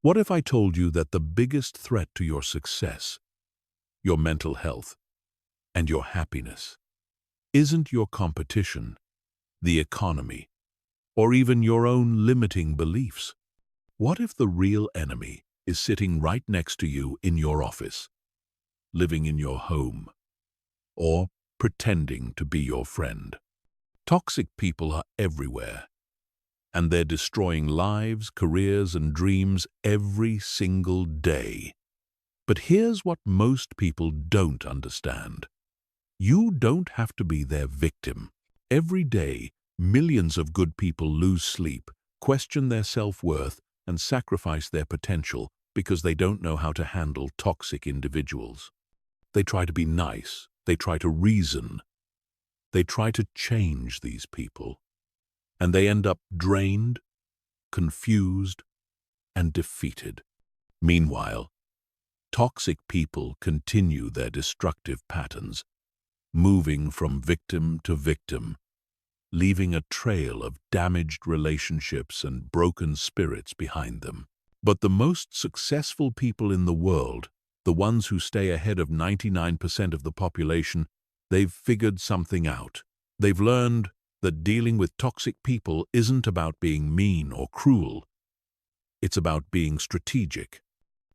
What if I told you that the biggest threat to your success, your mental health, and your happiness isn't your competition, the economy, or even your own limiting beliefs? What if the real enemy is sitting right next to you in your office, living in your home, or pretending to be your friend? Toxic people are everywhere, and they're destroying lives, careers, and dreams every single day. But here's what most people don't understand. You don't have to be their victim. Every day, millions of good people lose sleep, question their self-worth, and sacrifice their potential because they don't know how to handle toxic individuals. They try to be nice, they try to reason, they try to change these people, and they end up drained, confused, and defeated. Meanwhile, toxic people continue their destructive patterns, moving from victim to victim, leaving a trail of damaged relationships and broken spirits behind them. But the most successful people in the world, the ones who stay ahead of 99% of the population, they've figured something out. They've learned that dealing with toxic people isn't about being mean or cruel. It's about being strategic.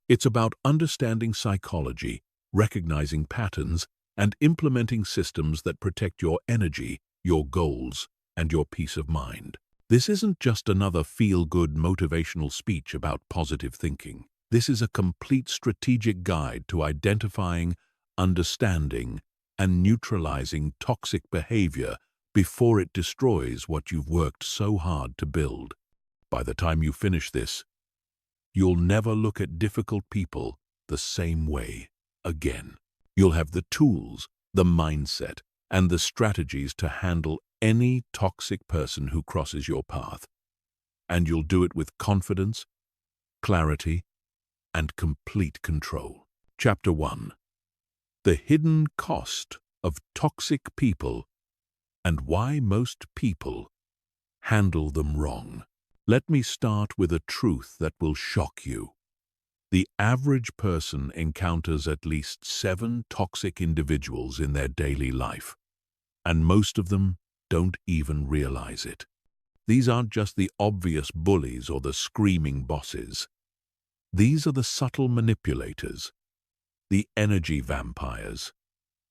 It's about understanding psychology, recognizing patterns, and implementing systems that protect your energy, your goals, and your peace of mind. This isn't just another feel-good motivational speech about positive thinking. This is a complete strategic guide to identifying, understanding, and neutralizing toxic behavior before it destroys what you've worked so hard to build. By the time you finish this, you'll never look at difficult people the same way again. You'll have the tools, the mindset, and the strategies to handle any toxic person who crosses your path. And you'll do it with confidence, clarity, and complete control. Chapter 1. The hidden cost of toxic people and why most people handle them wrong. Let me start with a truth that will shock you. The average person encounters at least 7 toxic individuals in their daily life, and most of them don't even realize it. These aren't just the obvious bullies or the screaming bosses. These are the subtle manipulators, the energy vampires,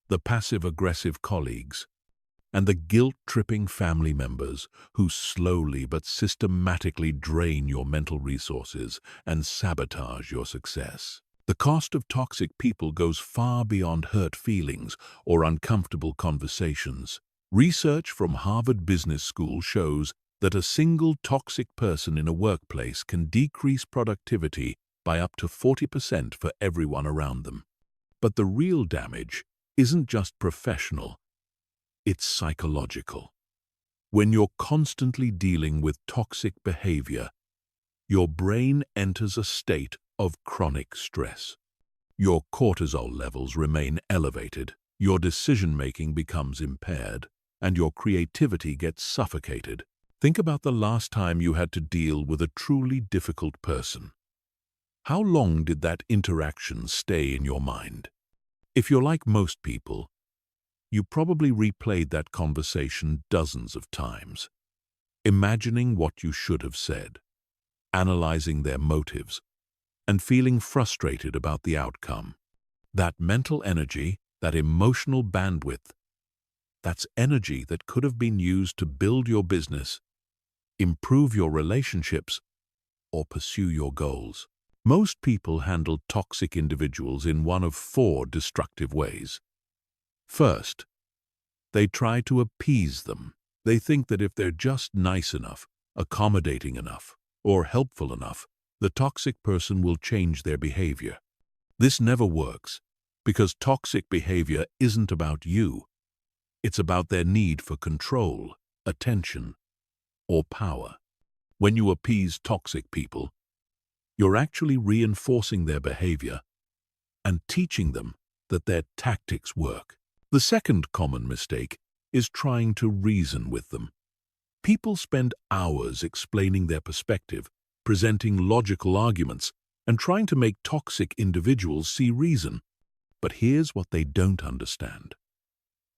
the passive-aggressive colleagues, and the guilt-tripping family members who slowly but systematically drain your mental resources and sabotage your success. The cost of toxic people goes far beyond hurt feelings or uncomfortable conversations. Research from Harvard Business School shows that a single toxic person in a workplace can decrease productivity by up to 40% for everyone around them. But the real damage isn't just professional. It's psychological. When you're constantly dealing with toxic behavior, your brain enters a state of chronic stress. Your cortisol levels remain elevated, your decision-making becomes impaired, and your creativity gets suffocated. Think about the last time you had to deal with a truly difficult person. How long did that interaction stay in your mind? If you're like most people, you probably replayed that conversation dozens of times, imagining what you should have said, analyzing their motives, and feeling frustrated about the outcome. That mental energy, that emotional bandwidth, that's energy that could have been used to build your business, improve your relationships, or pursue your goals. Most people handle toxic individuals in one of 4 destructive ways. First, they try to appease them. They think that if they're just nice enough, accommodating enough, or helpful enough, the toxic person will change their behavior. This never works, because toxic behavior isn't about you. It's about their need for control, attention, or power. When you appease toxic people, you're actually reinforcing their behavior and teaching them that their tactics work. The second common mistake is trying to reason with them. People spend hours explaining their perspective, presenting logical arguments, and trying to make toxic individuals see reason. But here's what they don't understand.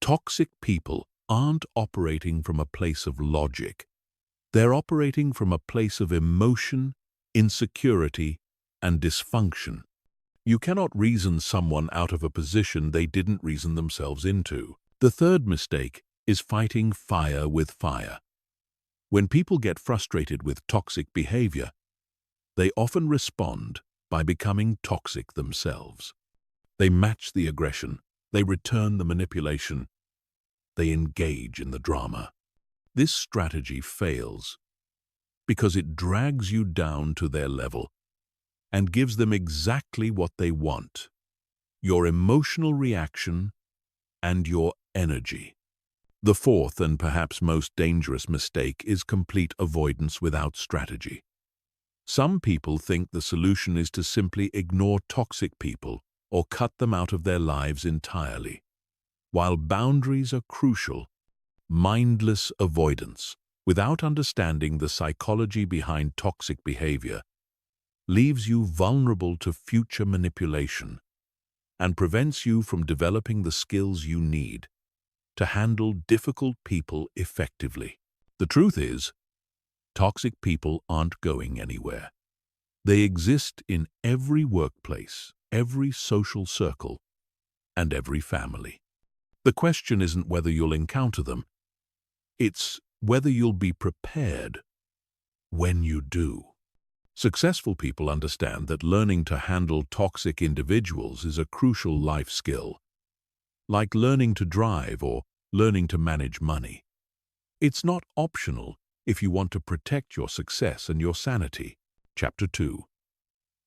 Toxic people aren't operating from a place of logic. They're operating from a place of emotion, insecurity, and dysfunction. You cannot reason someone out of a position they didn't reason themselves into. The third mistake is fighting fire with fire. When people get frustrated with toxic behavior, they often respond by becoming toxic themselves. They match the aggression, they return the manipulation, they engage in the drama. This strategy fails because it drags you down to their level and gives them exactly what they want: your emotional reaction and your energy. The fourth and perhaps most dangerous mistake is complete avoidance without strategy. Some people think the solution is to simply ignore toxic people or cut them out of their lives entirely. While boundaries are crucial, mindless avoidance, without understanding the psychology behind toxic behavior, leaves you vulnerable to future manipulation and prevents you from developing the skills you need to handle difficult people effectively. The truth is, toxic people aren't going anywhere. They exist in every workplace, every social circle, and every family. The question isn't whether you'll encounter them, it's whether you'll be prepared when you do. Successful people understand that learning to handle toxic individuals is a crucial life skill, like learning to drive or learning to manage money. It's not optional if you want to protect your success and your sanity. Chapter 2.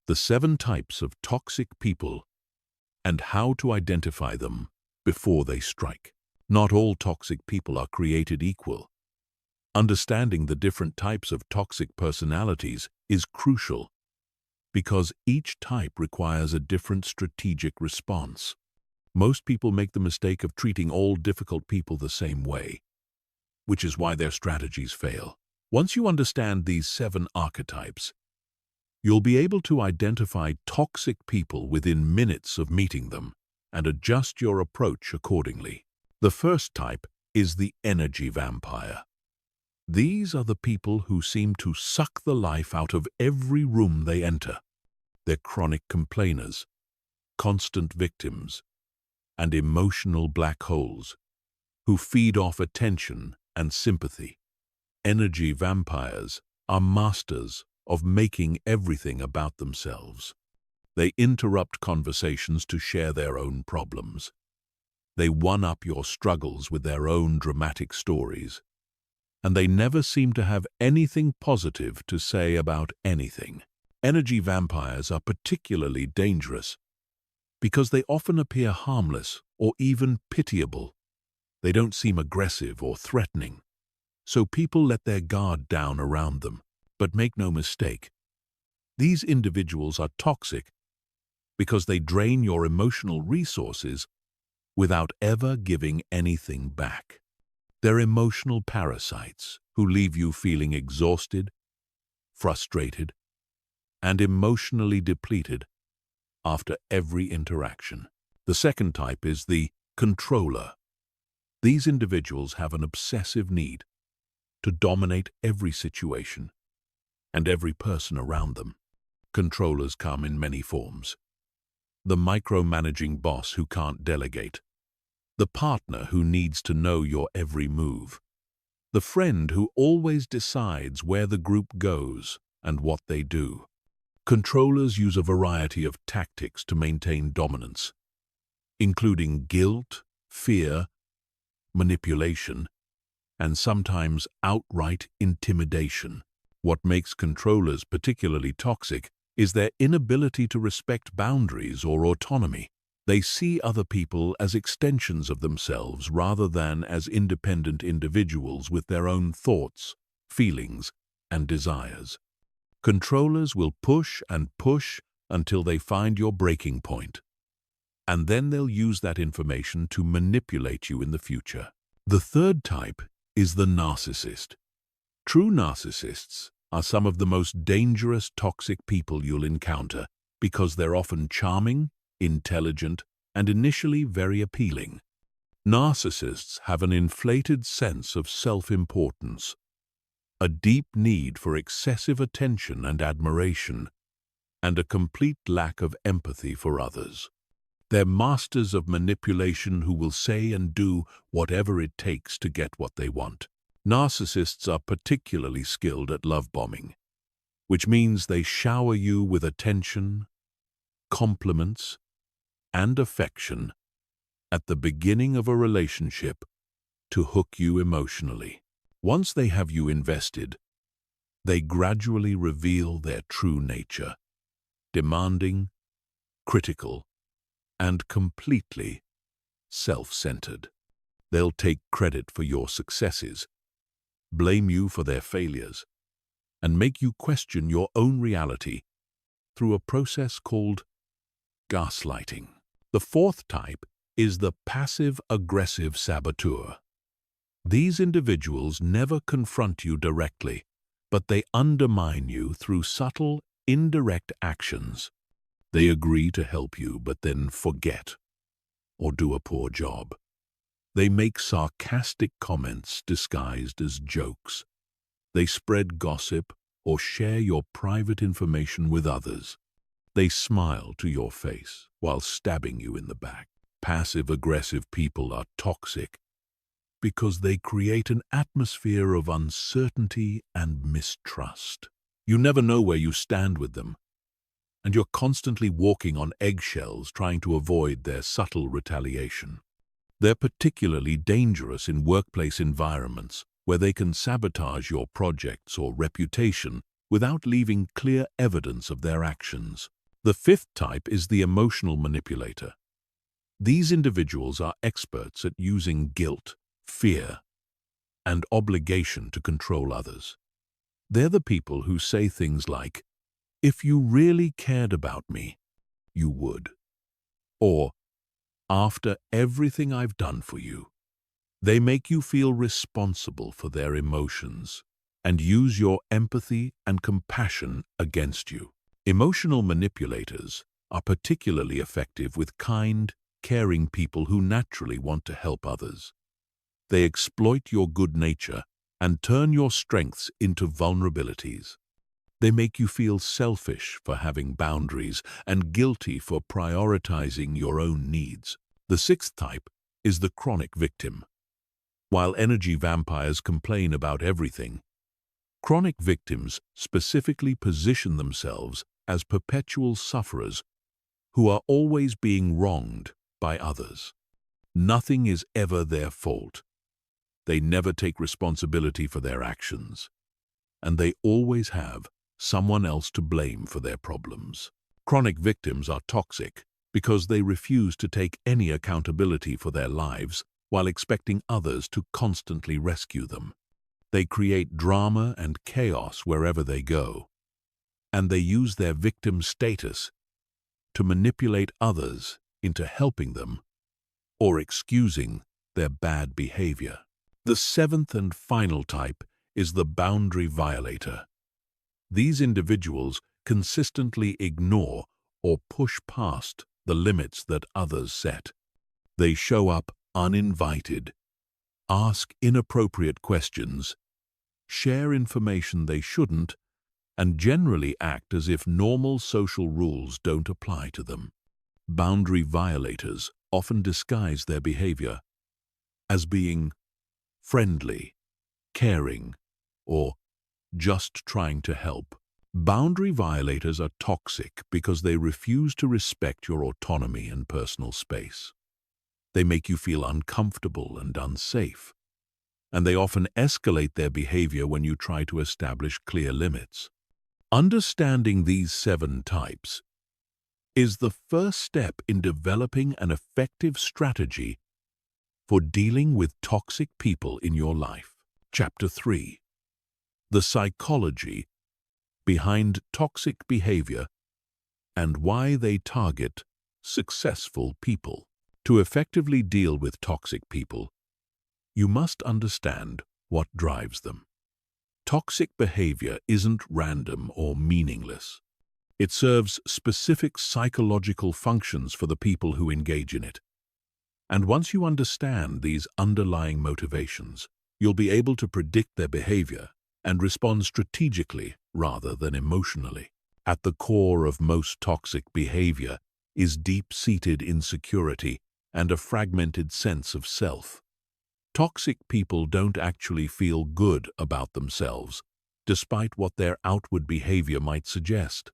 The 7 types of toxic people and how to identify them before they strike. Not all toxic people are created equal. Understanding the different types of toxic personalities is crucial because each type requires a different strategic response. Most people make the mistake of treating all difficult people the same way, which is why their strategies fail. Once you understand these 7 archetypes, you'll be able to identify toxic people within minutes of meeting them and adjust your approach accordingly. The first type is the energy vampire. These are the people who seem to suck the life out of every room they enter. They're chronic complainers, constant victims, and emotional black holes who feed off attention and sympathy. Energy vampires are masters of making everything about themselves. They interrupt conversations to share their own problems. They one-up your struggles with their own dramatic stories. And they never seem to have anything positive to say about anything. Energy vampires are particularly dangerous because they often appear harmless or even pitiable. They don't seem aggressive or threatening, so people let their guard down around them. But make no mistake, these individuals are toxic because they drain your emotional resources without ever giving anything back. They're emotional parasites who leave you feeling exhausted, frustrated, and emotionally depleted after every interaction. The second type is the controller. These individuals have an obsessive need to dominate every situation and every person around them. Controllers come in many forms. The micromanaging boss who can't delegate. The partner who needs to know your every move. The friend who always decides where the group goes and what they do. Controllers use a variety of tactics to maintain dominance, including guilt, fear, manipulation, and sometimes outright intimidation. What makes controllers particularly toxic is their inability to respect boundaries or autonomy. They see other people as extensions of themselves rather than as independent individuals with their own thoughts, feelings, and desires. Controllers will push and push until they find your breaking point, and then they'll use that information to manipulate you in the future. The third type is the narcissist. True narcissists are some of the most dangerous toxic people you'll encounter because they're often charming, intelligent, and initially very appealing. Narcissists have an inflated sense of self-importance, a deep need for excessive attention and admiration, and a complete lack of empathy for others. They're masters of manipulation who will say and do whatever it takes to get what they want. Narcissists are particularly skilled at love bombing, which means they shower you with attention, compliments, and affection at the beginning of a relationship to hook you emotionally. Once they have you invested, they gradually reveal their true nature, demanding, critical, and completely self-centered. They'll take credit for your successes, blame you for their failures, and make you question your own reality through a process called gaslighting. The fourth type is the passive-aggressive saboteur. These individuals never confront you directly, but they undermine you through subtle, indirect actions. They agree to help you, but then forget or do a poor job. They make sarcastic comments disguised as jokes. They spread gossip or share your private information with others. They smile to your face while stabbing you in the back. Passive-aggressive people are toxic because they create an atmosphere of uncertainty and mistrust. You never know where you stand with them, and you're constantly walking on eggshells trying to avoid their subtle retaliation. They're particularly dangerous in workplace environments where they can sabotage your projects or reputation without leaving clear evidence of their actions. The fifth type is the emotional manipulator. These individuals are experts at using guilt, fear, and obligation to control others. They're the people who say things like, "If you really cared about me, you would," or "After everything I've done for you." They make you feel responsible for their emotions and use your empathy and compassion against you. Emotional manipulators are particularly effective with kind, caring people who naturally want to help others. They exploit your good nature and turn your strengths into vulnerabilities. They make you feel selfish for having boundaries and guilty for prioritizing your own needs. The sixth type is the chronic victim. While energy vampires complain about everything, chronic victims specifically position themselves as perpetual sufferers who are always being wronged by others. Nothing is ever their fault. They never take responsibility for their actions, and they always have someone else to blame for their problems. Chronic victims are toxic because they refuse to take any accountability for their lives while expecting others to constantly rescue them. They create drama and chaos wherever they go, and they use their victim status to manipulate others into helping them or excusing their bad behavior. The seventh and final type is the boundary violator. These individuals consistently ignore or push past the limits that others set. They show up uninvited, ask inappropriate questions, share information they shouldn't, and generally act as if normal social rules don't apply to them. Boundary violators often disguise their behavior as being friendly, caring, or just trying to help. Boundary violators are toxic because they refuse to respect your autonomy and personal space. They make you feel uncomfortable and unsafe, and they often escalate their behavior when you try to establish clear limits. Understanding these 7 types is the first step in developing an effective strategy for dealing with toxic people in your life. Chapter 3: The psychology behind toxic behavior and why they target successful people. To effectively deal with toxic people, you must understand what drives them. Toxic behavior isn't random or meaningless. It serves specific psychological functions for the people who engage in it. And once you understand these underlying motivations, you'll be able to predict their behavior and respond strategically rather than emotionally. At the core of most toxic behavior is deep-seated insecurity and a fragmented sense of self. Toxic people don't actually feel good about themselves, despite what their outward behavior might suggest.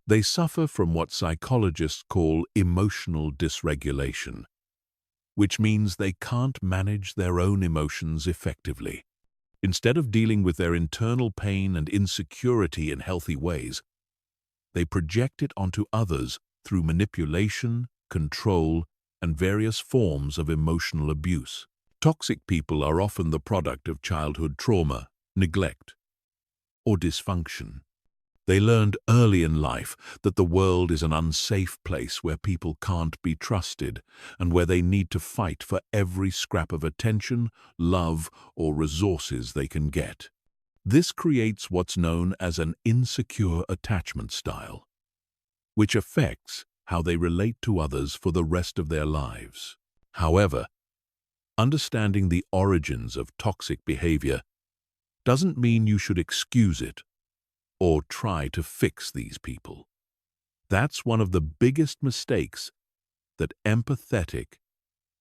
They suffer from what psychologists call emotional dysregulation, which means they can't manage their own emotions effectively. Instead of dealing with their internal pain and insecurity in healthy ways, they project it onto others through manipulation, control, and various forms of emotional abuse. Toxic people are often the product of childhood trauma, neglect, or dysfunction. They learned early in life that the world is an unsafe place where people can't be trusted and where they need to fight for every scrap of attention, love, or resources they can get. This creates what's known as an insecure attachment style, which affects how they relate to others for the rest of their lives. However, understanding the origins of toxic behavior doesn't mean you should excuse it or try to fix these people. That's one of the biggest mistakes that empathetic,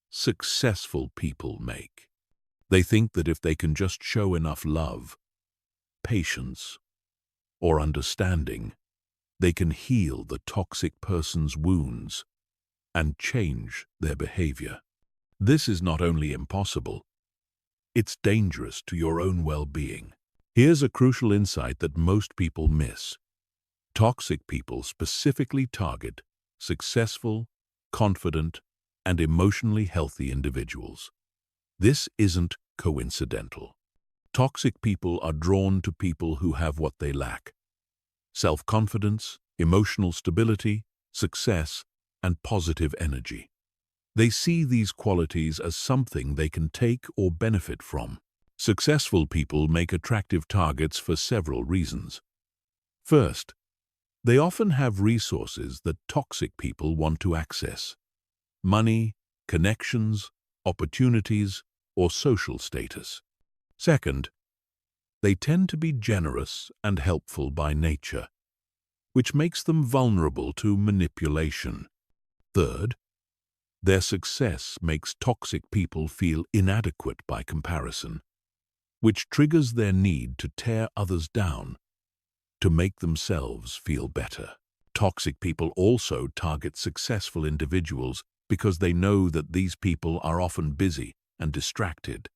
successful people make. They think that if they can just show enough love, patience, or understanding, they can heal the toxic person's wounds and change their behavior. This is not only impossible, it's dangerous to your own well-being. Here's a crucial insight that most people miss. Toxic people specifically target successful, confident, and emotionally healthy individuals. This isn't coincidental. Toxic people are drawn to people who have what they lack: self-confidence, emotional stability, success, and positive energy. They see these qualities as something they can take or benefit from. Successful people make attractive targets for several reasons. First, they often have resources that toxic people want to access: money, connections, opportunities, or social status. Second, they tend to be generous and helpful by nature, which makes them vulnerable to manipulation. Third, their success makes toxic people feel inadequate by comparison, which triggers their need to tear others down to make themselves feel better. Toxic people also target successful individuals because they know that these people are often busy and distracted.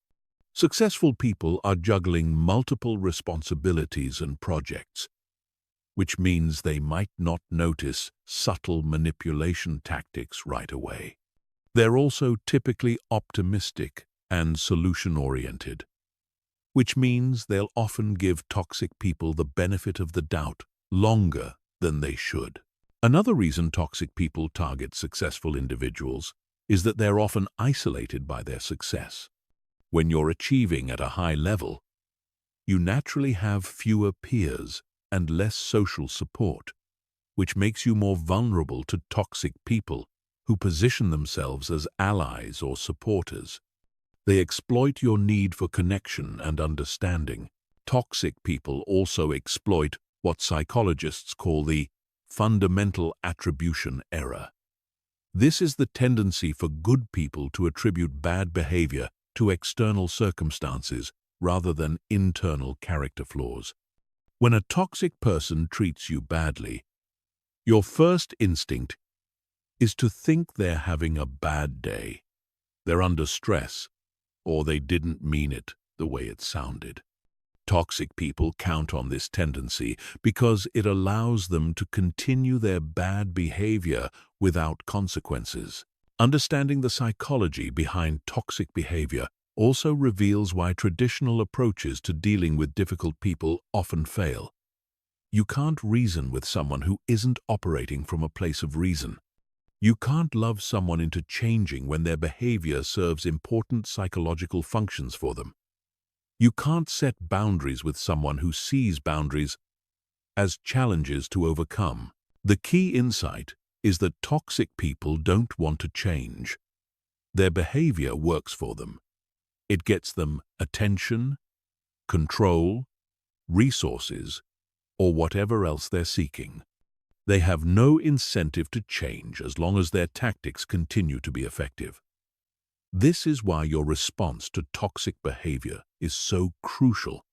Successful people are juggling multiple responsibilities and projects, which means they might not notice subtle manipulation tactics right away. They're also typically optimistic and solution-oriented, which means they'll often give toxic people the benefit of the doubt longer than they should. Another reason toxic people target successful individuals is that they're often isolated by their success. When you're achieving at a high level, you naturally have fewer peers and less social support, which makes you more vulnerable to toxic people who position themselves as allies or supporters. They exploit your need for connection and understanding. Toxic people also exploit what psychologists call the fundamental attribution error. This is the tendency for good people to attribute bad behavior to external circumstances rather than internal character flaws. When a toxic person treats you badly, your first instinct is to think they're having a bad day, they're under stress, or they didn't mean it the way it sounded. Toxic people count on this tendency because it allows them to continue their bad behavior without consequences. Understanding the psychology behind toxic behavior also reveals why traditional approaches to dealing with difficult people often fail. You can't reason with someone who isn't operating from a place of reason. You can't love someone into changing when their behavior serves important psychological functions for them. You can't set boundaries with someone who sees boundaries as challenges to overcome. The key insight is that toxic people don't want to change. Their behavior works for them. It gets them attention, control, resources, or whatever else they're seeking. They have no incentive to change as long as their tactics continue to be effective. This is why your response to toxic behavior is so crucial.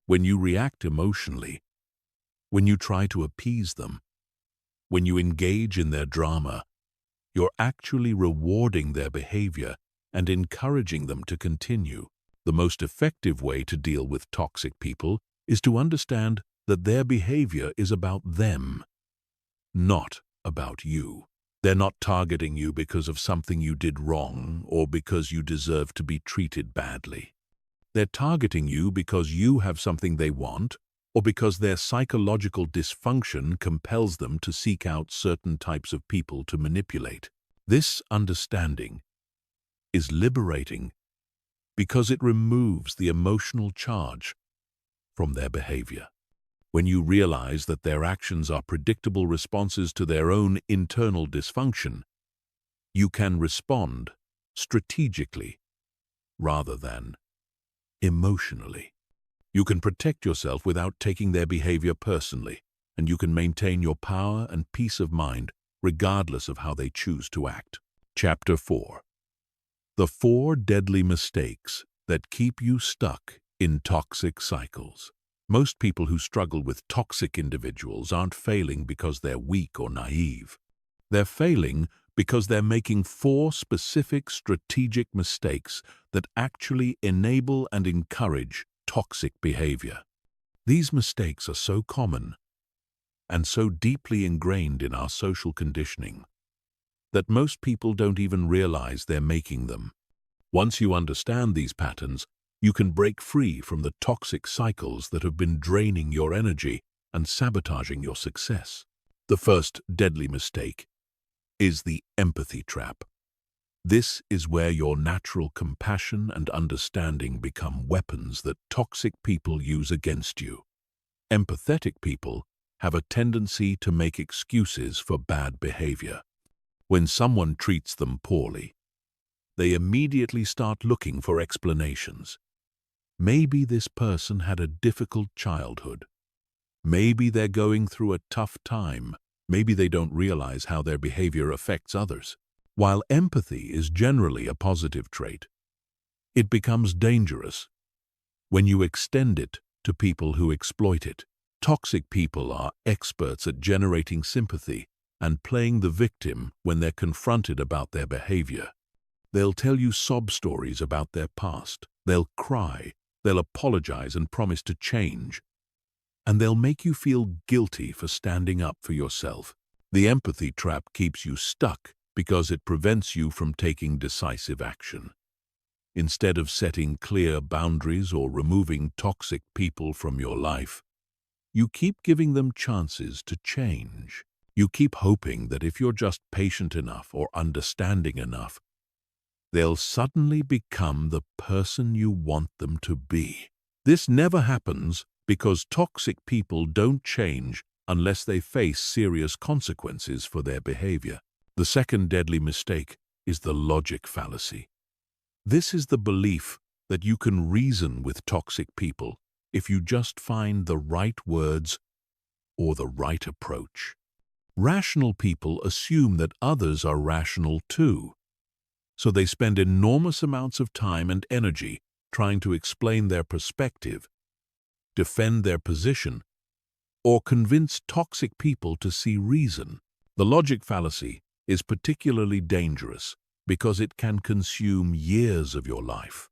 When you react emotionally, when you try to appease them, when you engage in their drama, you're actually rewarding their behavior and encouraging them to continue. The most effective way to deal with toxic people is to understand that their behavior is about them, not about you. They're not targeting you because of something you did wrong or because you deserve to be treated badly. They're targeting you because you have something they want or because their psychological dysfunction compels them to seek out certain types of people to manipulate. This understanding is liberating because it removes the emotional charge from their behavior. When you realize that their actions are predictable responses to their own internal dysfunction, you can respond strategically rather than emotionally. You can protect yourself without taking their behavior personally, and you can maintain your power and peace of mind regardless of how they choose to act. Chapter 4. The 4 deadly mistakes that keep you stuck in toxic cycles. Most people who struggle with toxic individuals aren't failing because they're weak or naive. They're failing because they're making 4 specific strategic mistakes that actually enable and encourage toxic behavior. These mistakes are so common and so deeply ingrained in our social conditioning that most people don't even realize they're making them. Once you understand these patterns, you can break free from the toxic cycles that have been draining your energy and sabotaging your success. The first deadly mistake is the empathy trap. This is where your natural compassion and understanding become weapons that toxic people use against you. Empathetic people have a tendency to make excuses for bad behavior. When someone treats them poorly, they immediately start looking for explanations. Maybe this person had a difficult childhood. Maybe they're going through a tough time. Maybe they don't realize how their behavior affects others. While empathy is generally a positive trait, it becomes dangerous when you extend it to people who exploit it. Toxic people are experts at generating sympathy and playing the victim when they're confronted about their behavior. They'll tell you sob stories about their past. They'll cry. They'll apologize and promise to change. And they'll make you feel guilty for standing up for yourself. The empathy trap keeps you stuck because it prevents you from taking decisive action. Instead of setting clear boundaries or removing toxic people from your life, you keep giving them chances to change. You keep hoping that if you're just patient enough or understanding enough, they'll suddenly become the person you want them to be. This never happens because toxic people don't change unless they face serious consequences for their behavior. The second deadly mistake is the logic fallacy. This is the belief that you can reason with toxic people if you just find the right words or the right approach. Rational people assume that others are rational too, so they spend enormous amounts of time and energy trying to explain their perspective, defend their position, or convince toxic people to see reason. The logic fallacy is particularly dangerous because it can consume years of your life.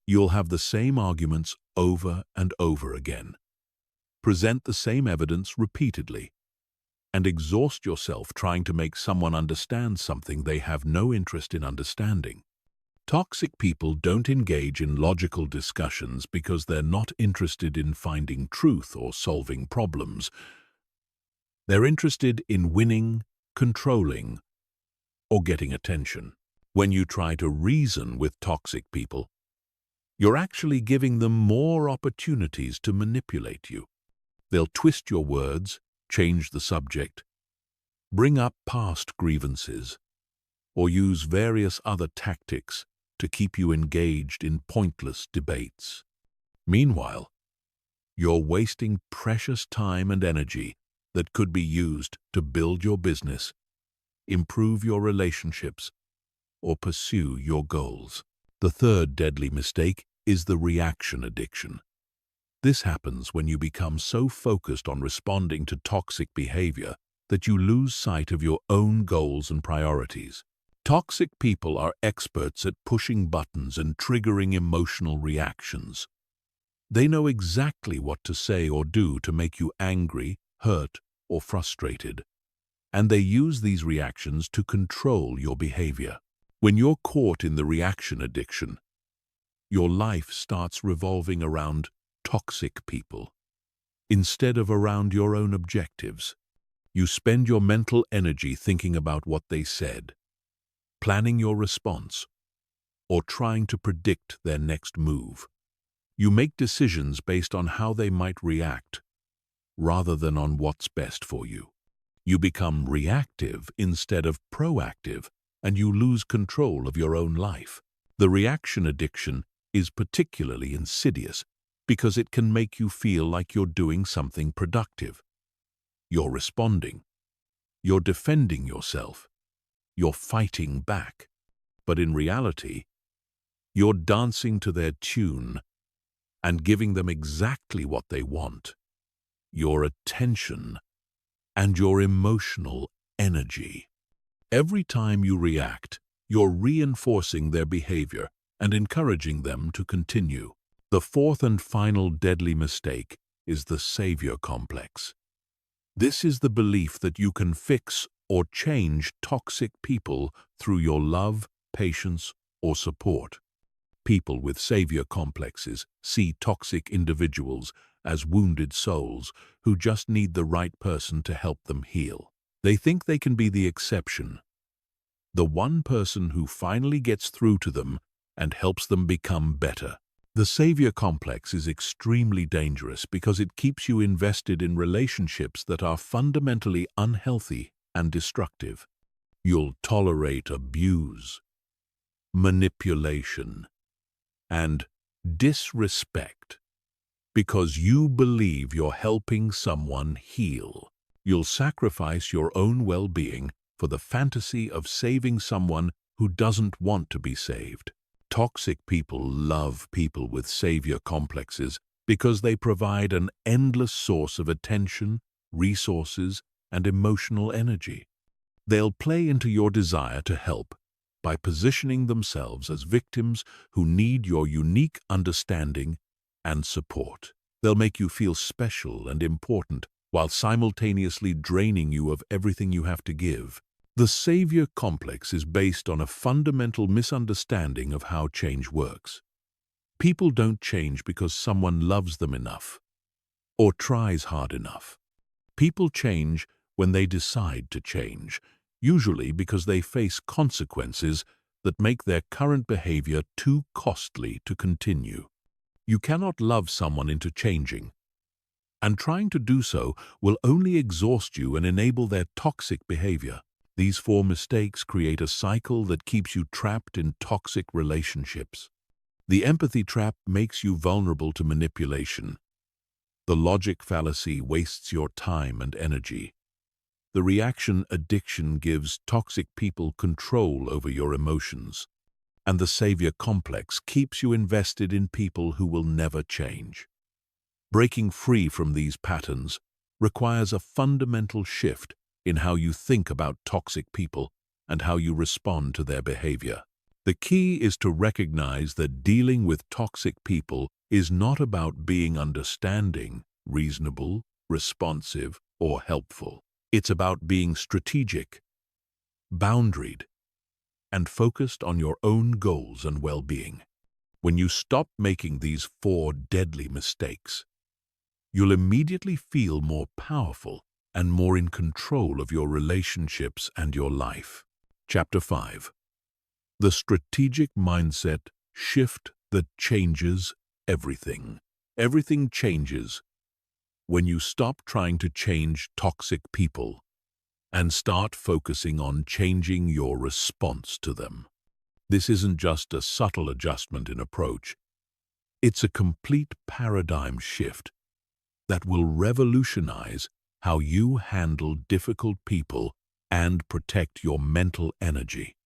You'll have the same arguments over and over again, present the same evidence repeatedly, and exhaust yourself trying to make someone understand something they have no interest in understanding. Toxic people don't engage in logical discussions because they're not interested in finding truth or solving problems. They're interested in winning, controlling, or getting attention. When you try to reason with toxic people, You're actually giving them more opportunities to manipulate you. They'll twist your words, change the subject, bring up past grievances, or use various other tactics to keep you engaged in pointless debates. Meanwhile, you're wasting precious time and energy that could be used to build your business, improve your relationships, or pursue your goals. The third deadly mistake is the reaction addiction. This happens when you become so focused on responding to toxic behavior that you lose sight of your own goals and priorities. Toxic people are experts at pushing buttons and triggering emotional reactions. They know exactly what to say or do to make you angry, hurt, or frustrated, and they use these reactions to control your behavior. When you're caught in the reaction addiction, your life starts revolving around toxic people instead of around your own objectives. You spend your mental energy thinking about what they said, planning your response, or trying to predict their next move. You make decisions based on how they might react, rather than on what's best for you. You become reactive instead of proactive, and you lose control of your own life. The reaction addiction is particularly insidious because it can make you feel like you're doing something productive. You're responding. You're defending yourself. You're fighting back. But in reality, you're dancing to their tune and giving them exactly what they want: your attention and your emotional energy. Every time you react, you're reinforcing their behavior and encouraging them to continue. The fourth and final deadly mistake is the savior complex. This is the belief that you can fix or change toxic people through your love, patience, or support. People with savior complexes see toxic individuals as wounded souls who just need the right person to help them heal. They think they can be the exception, the one person who finally gets through to them and helps them become better. The savior complex is extremely dangerous because it keeps you invested in relationships that are fundamentally unhealthy and destructive. You'll tolerate abuse, manipulation, and disrespect because you believe you're helping someone heal. You'll sacrifice your own well-being for the fantasy of saving someone who doesn't want to be saved. Toxic people love people with savior complexes because they provide an endless source of attention, resources, and emotional energy. They'll play into your desire to help by positioning themselves as victims who need your unique understanding and support. They'll make you feel special and important while simultaneously draining you of everything you have to give. The savior complex is based on a fundamental misunderstanding of how change works. People don't change because someone loves them enough or tries hard enough. People change when they decide to change, usually because they face consequences that make their current behavior too costly to continue. You cannot love someone into changing, and trying to do so will only exhaust you and enable their toxic behavior. These four mistakes create a cycle that keeps you trapped in toxic relationships. The empathy trap makes you vulnerable to manipulation. The logic fallacy wastes your time and energy. The reaction addiction gives toxic people control over your emotions. And the savior complex keeps you invested in people who will never change. Breaking free from these patterns requires a fundamental shift in how you think about toxic people and how you respond to their behavior. The key is to recognize that dealing with toxic people is not about being understanding, reasonable, responsive, or helpful. It's about being strategic, boundaried, and focused on your own goals and well-being. When you stop making these four deadly mistakes, you'll immediately feel more powerful and more in control of your relationships and your life. Chapter 5. The Strategic Mindset Shift that changes everything. Everything changes when you stop trying to change toxic people and start focusing on changing your response to them. This isn't just a subtle adjustment in approach. It's a complete paradigm shift that will revolutionize how you handle difficult people and protect your mental energy.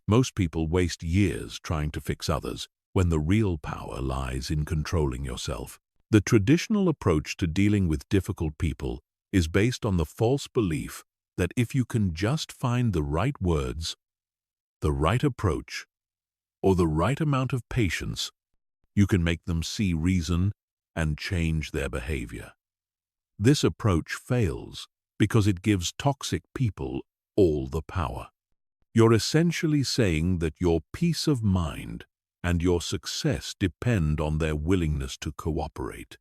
Most people waste years trying to fix others when the real power lies in controlling yourself. The traditional approach to dealing with difficult people is based on the false belief that if you can just find the right words, the right approach, or the right amount of patience, you can make them see reason and change their behavior. This approach fails because it gives toxic people all the power. You're essentially saying that your peace of mind and your success depend on their willingness to cooperate,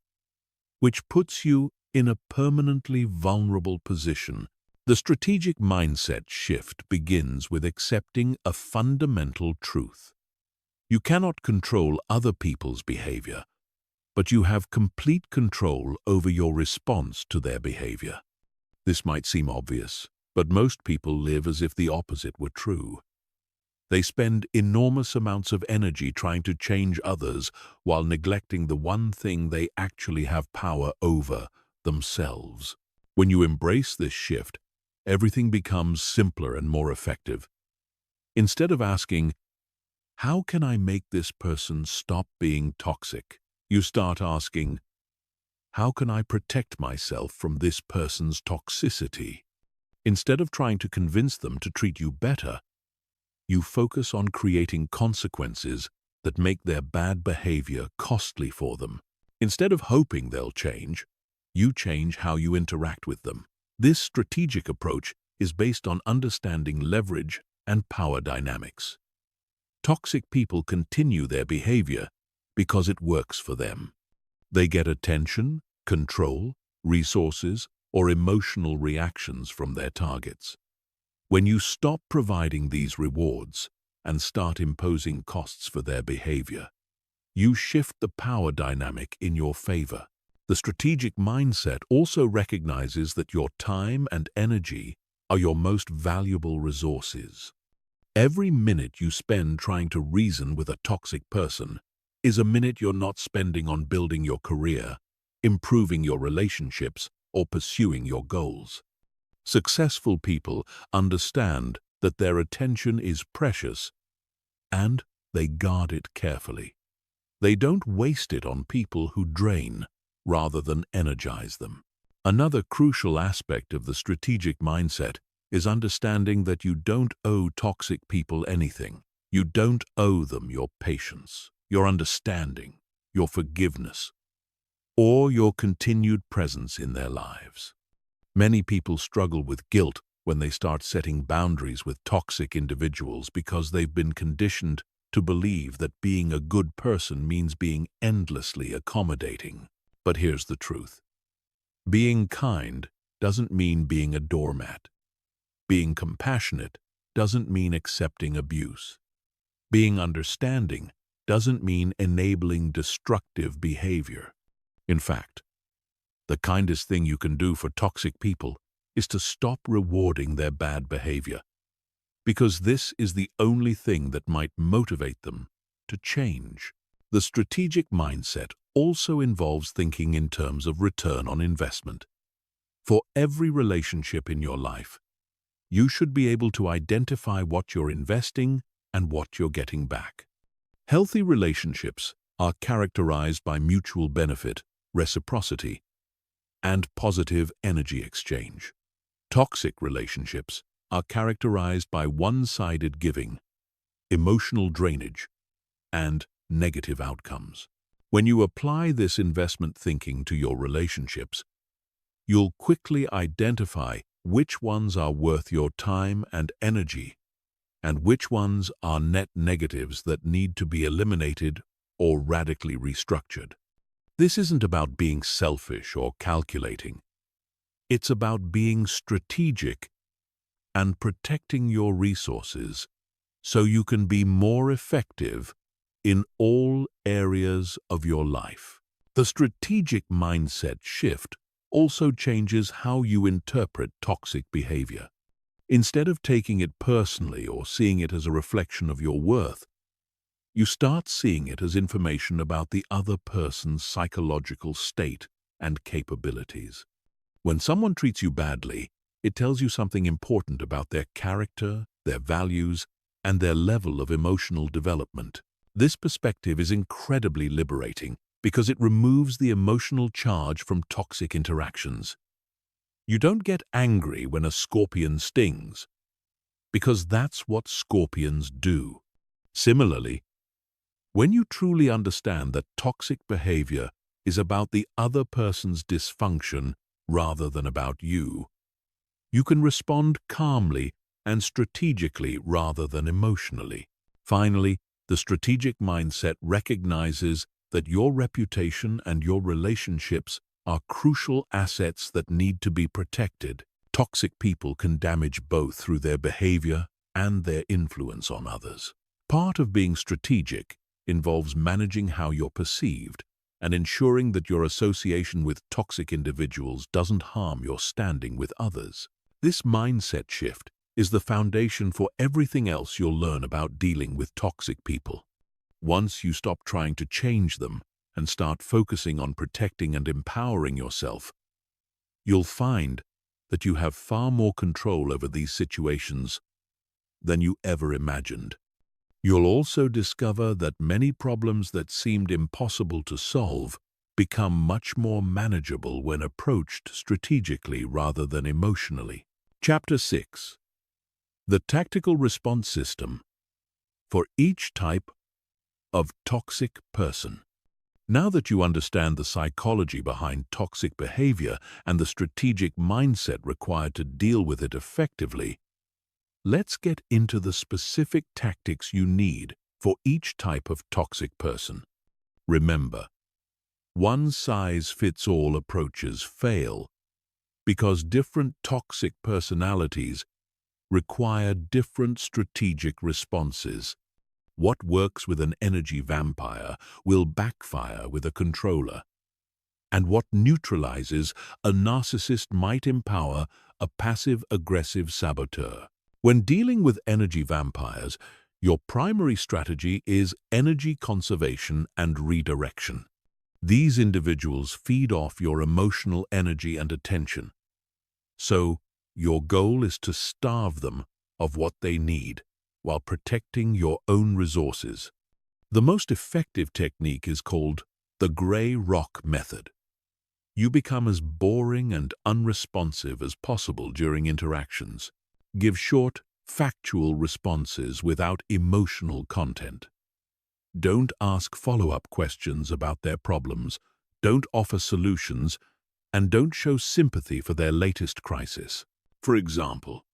which puts you in a permanently vulnerable position. The strategic mindset shift begins with accepting a fundamental truth. You cannot control other people's behavior, but you have complete control over your response to their behavior. This might seem obvious, but most people live as if the opposite were true. They spend enormous amounts of energy trying to change others while neglecting the one thing they actually have power over, themselves. When you embrace this shift, everything becomes simpler and more effective. Instead of asking, "How can I make this person stop being toxic?" you start asking, "How can I protect myself from this person's toxicity?" Instead of trying to convince them to treat you better, you focus on creating consequences that make their bad behavior costly for them. Instead of hoping they'll change, you change how you interact with them. This strategic approach is based on understanding leverage and power dynamics. Toxic people continue their behavior because it works for them. They get attention, control, resources, or emotional reactions from their targets. When you stop providing these rewards and start imposing costs for their behavior, you shift the power dynamic in your favor. The strategic mindset also recognizes that your time and energy are your most valuable resources. Every minute you spend trying to reason with a toxic person is a minute you're not spending on building your career, improving your relationships, or pursuing your goals. Successful people understand that their attention is precious and they guard it carefully. They don't waste it on people who drain rather than energize them. Another crucial aspect of the strategic mindset is understanding that you don't owe toxic people anything. You don't owe them your patience, your understanding, your forgiveness, or your continued presence in their lives. Many people struggle with guilt when they start setting boundaries with toxic individuals because they've been conditioned to believe that being a good person means being endlessly accommodating. But here's the truth. Being kind doesn't mean being a doormat. Being compassionate doesn't mean accepting abuse. Being understanding doesn't mean enabling destructive behavior. In fact, the kindest thing you can do for toxic people is to stop rewarding their bad behavior, because this is the only thing that might motivate them to change. The strategic mindset also involves thinking in terms of return on investment. For every relationship in your life, you should be able to identify what you're investing and what you're getting back. Healthy relationships are characterized by mutual benefit, reciprocity, and positive energy exchange. Toxic relationships are characterized by one-sided giving, emotional drainage, and negative outcomes. When you apply this investment thinking to your relationships, you'll quickly identify which ones are worth your time and energy, and which ones are net negatives that need to be eliminated or radically restructured. This isn't about being selfish or calculating. It's about being strategic and protecting your resources so you can be more effective in all areas of your life. The strategic mindset shift also changes how you interpret toxic behavior. Instead of taking it personally or seeing it as a reflection of your worth, you start seeing it as information about the other person's psychological state and capabilities. When someone treats you badly, it tells you something important about their character, their values, and their level of emotional development. This perspective is incredibly liberating because it removes the emotional charge from toxic interactions. You don't get angry when a scorpion stings, because that's what scorpions do. Similarly, when you truly understand that toxic behavior is about the other person's dysfunction rather than about you, you can respond calmly and strategically rather than emotionally. Finally, the strategic mindset recognizes that your reputation and your relationships are crucial assets that need to be protected. Toxic people can damage both through their behavior and their influence on others. Part of being strategic involves managing how you're perceived and ensuring that your association with toxic individuals doesn't harm your standing with others. This mindset shift is the foundation for everything else you'll learn about dealing with toxic people. Once you stop trying to change them and start focusing on protecting and empowering yourself, you'll find that you have far more control over these situations than you ever imagined. You'll also discover that many problems that seemed impossible to solve become much more manageable when approached strategically rather than emotionally. Chapter 6. The Tactical Response System for each type of toxic person. Now that you understand the psychology behind toxic behavior and the strategic mindset required to deal with it effectively, let's get into the specific tactics you need for each type of toxic person. Remember, one-size-fits-all approaches fail because different toxic personalities require different strategic responses. What works with an energy vampire will backfire with a controller, and what neutralizes a narcissist might empower a passive-aggressive saboteur. When dealing with energy vampires, your primary strategy is energy conservation and redirection. These individuals feed off your emotional energy and attention, so your goal is to starve them of what they need while protecting your own resources. The most effective technique is called the gray rock method. You become as boring and unresponsive as possible during interactions. Give short, factual responses without emotional content. Don't ask follow-up questions about their problems, don't offer solutions, and don't show sympathy for their latest crisis. For example,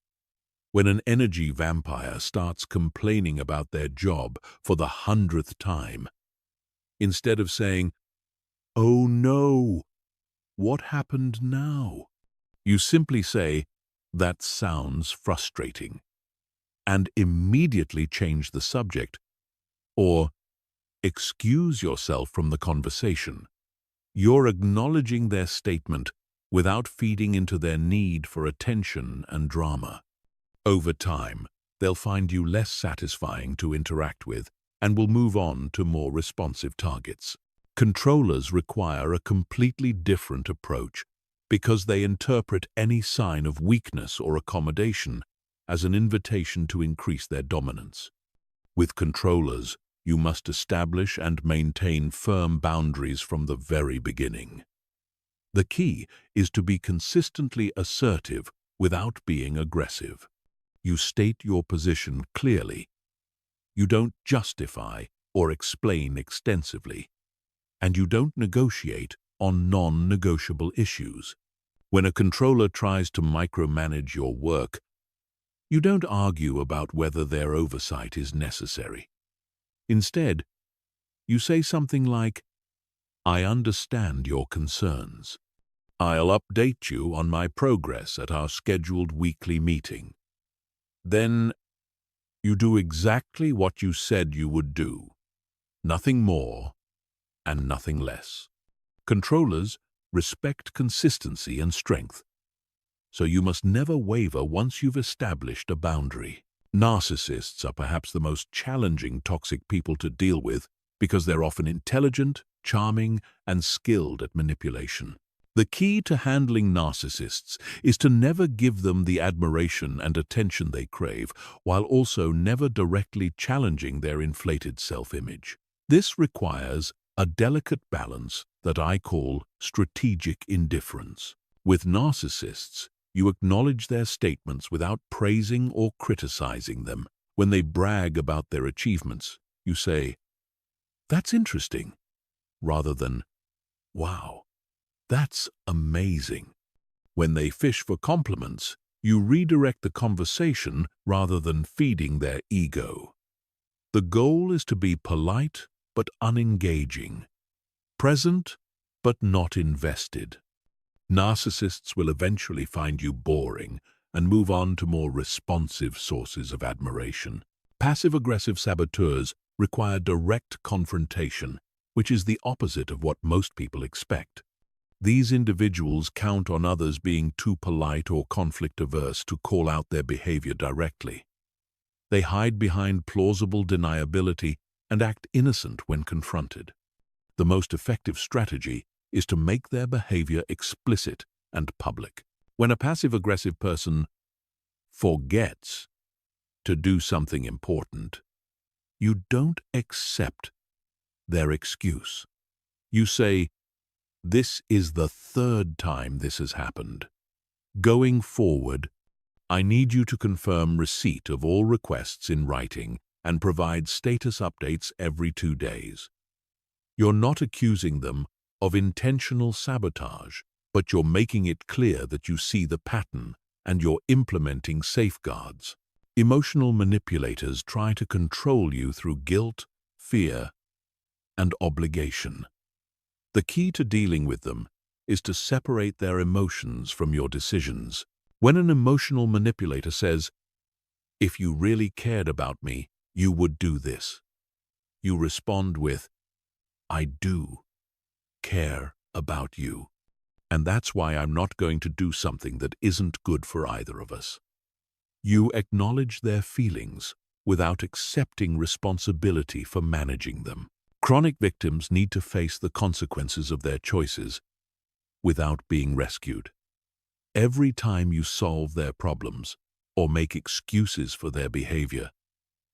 when an energy vampire starts complaining about their job for the 100th time, instead of saying, "Oh no, what happened now?" you simply say, "That sounds frustrating," and immediately change the subject, or excuse yourself from the conversation. You're acknowledging their statement without feeding into their need for attention and drama. Over time, they'll find you less satisfying to interact with and will move on to more responsive targets. Controllers require a completely different approach because they interpret any sign of weakness or accommodation as an invitation to increase their dominance. With controllers, you must establish and maintain firm boundaries from the very beginning. The key is to be consistently assertive without being aggressive. You state your position clearly. You don't justify or explain extensively. And you don't negotiate on non-negotiable issues. When a controller tries to micromanage your work, you don't argue about whether their oversight is necessary. Instead, you say something like, "I understand your concerns. I'll update you on my progress at our scheduled weekly meeting." Then you do exactly what you said you would do. nothing more and nothing less. Controllers respect consistency and strength, so you must never waver once you've established a boundary. Narcissists are perhaps the most challenging toxic people to deal with because they're often intelligent, charming, and skilled at manipulation. The key to handling narcissists is to never give them the admiration and attention they crave, while also never directly challenging their inflated self-image. This requires a delicate balance that I call strategic indifference. With narcissists, you acknowledge their statements without praising or criticizing them. When they brag about their achievements, you say, "That's interesting," rather than, "Wow, that's amazing." When they fish for compliments, you redirect the conversation rather than feeding their ego. The goal is to be polite but unengaging, present but not invested. Narcissists will eventually find you boring and move on to more responsive sources of admiration. Passive-aggressive saboteurs require direct confrontation, which is the opposite of what most people expect. These individuals count on others being too polite or conflict-averse to call out their behavior directly. They hide behind plausible deniability and act innocent when confronted. The most effective strategy is to make their behavior explicit and public. When a passive-aggressive person forgets to do something important, you don't accept their excuse. You say, "This is the third time this has happened. Going forward, I need you to confirm receipt of all requests in writing and provide status updates every 2 days." You're not accusing them of intentional sabotage, but you're making it clear that you see the pattern and you're implementing safeguards. Emotional manipulators try to control you through guilt, fear, and obligation. The key to dealing with them is to separate their emotions from your decisions. When an emotional manipulator says, "If you really cared about me, you would do this," you respond with, "I do care about you, and that's why I'm not going to do something that isn't good for either of us." You acknowledge their feelings without accepting responsibility for managing them. Chronic victims need to face the consequences of their choices without being rescued. Every time you solve their problems or make excuses for their behavior,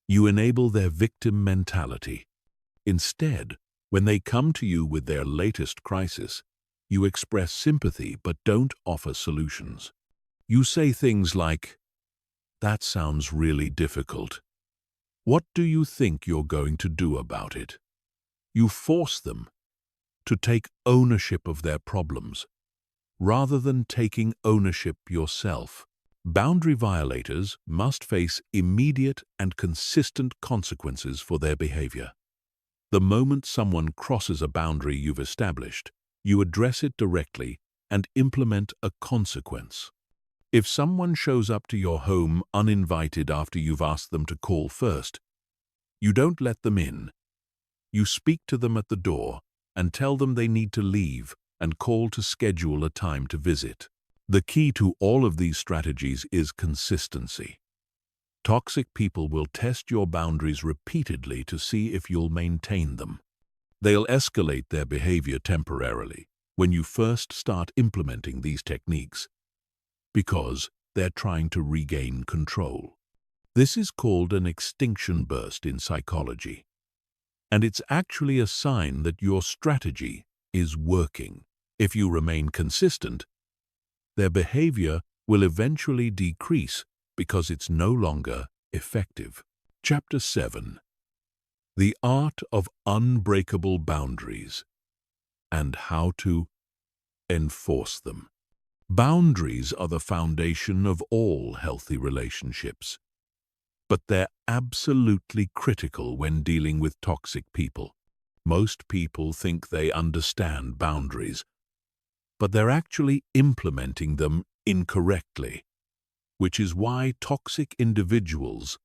you enable their victim mentality. Instead, when they come to you with their latest crisis, you express sympathy but don't offer solutions. You say things like, "That sounds really difficult. What do you think you're going to do about it?" You force them to take ownership of their problems, rather than taking ownership yourself. Boundary violators must face immediate and consistent consequences for their behavior. The moment someone crosses a boundary you've established, you address it directly and implement a consequence. If someone shows up to your home uninvited after you've asked them to call first, you don't let them in. You speak to them at the door and tell them they need to leave and call to schedule a time to visit. The key to all of these strategies is consistency. Toxic people will test your boundaries repeatedly to see if you'll maintain them. They'll escalate their behavior temporarily when you first start implementing these techniques, because they're trying to regain control. This is called an extinction burst in psychology, and it's actually a sign that your strategy is working. If you remain consistent, their behavior will eventually decrease because it's no longer effective. Chapter 7. The Art of Unbreakable Boundaries and How to Enforce Them. Boundaries are the foundation of all healthy relationships, but they're absolutely critical when dealing with toxic people. Most people think they understand boundaries, but they're actually implementing them incorrectly, which is why toxic individuals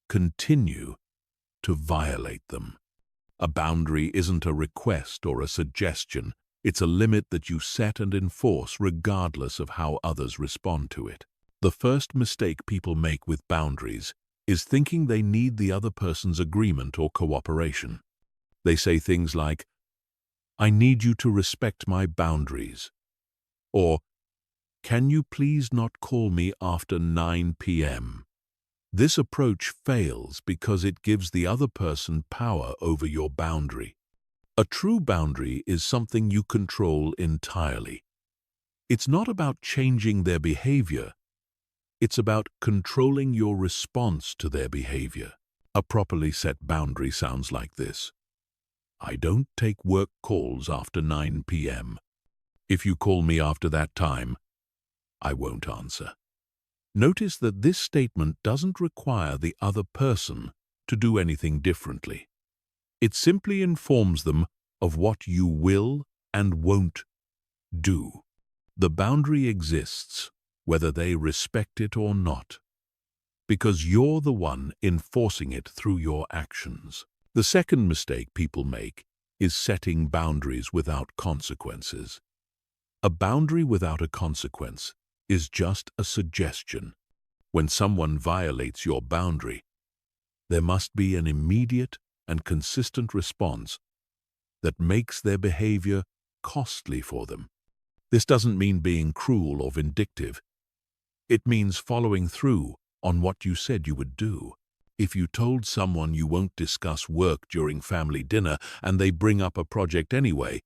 continue to violate them. A boundary isn't a request or a suggestion. It's a limit that you set and enforce regardless of how others respond to it. The first mistake people make with boundaries is thinking they need the other person's agreement or cooperation. They say things like, "I need you to respect my boundaries," or "Can you please not call me after 9 p.m.?" This approach fails because it gives the other person power over your boundary. A true boundary is something you control entirely. It's not about changing their behavior. It's about controlling your response to their behavior. A properly set boundary sounds like this: "I don't take work calls after 9 p.m. If you call me after that time, I won't answer." Notice that this statement doesn't require the other person to do anything differently. It simply informs them of what you will and won't do. The boundary exists whether they respect it or not, because you're the one enforcing it through your actions. The second mistake people make is setting boundaries without consequences. A boundary without a consequence is just a suggestion. When someone violates your boundary, there must be an immediate and consistent response that makes their behavior costly for them. This doesn't mean being cruel or vindictive. It means following through on what you said you would do. If you told someone you won't discuss work during family dinner and they bring up a project anyway,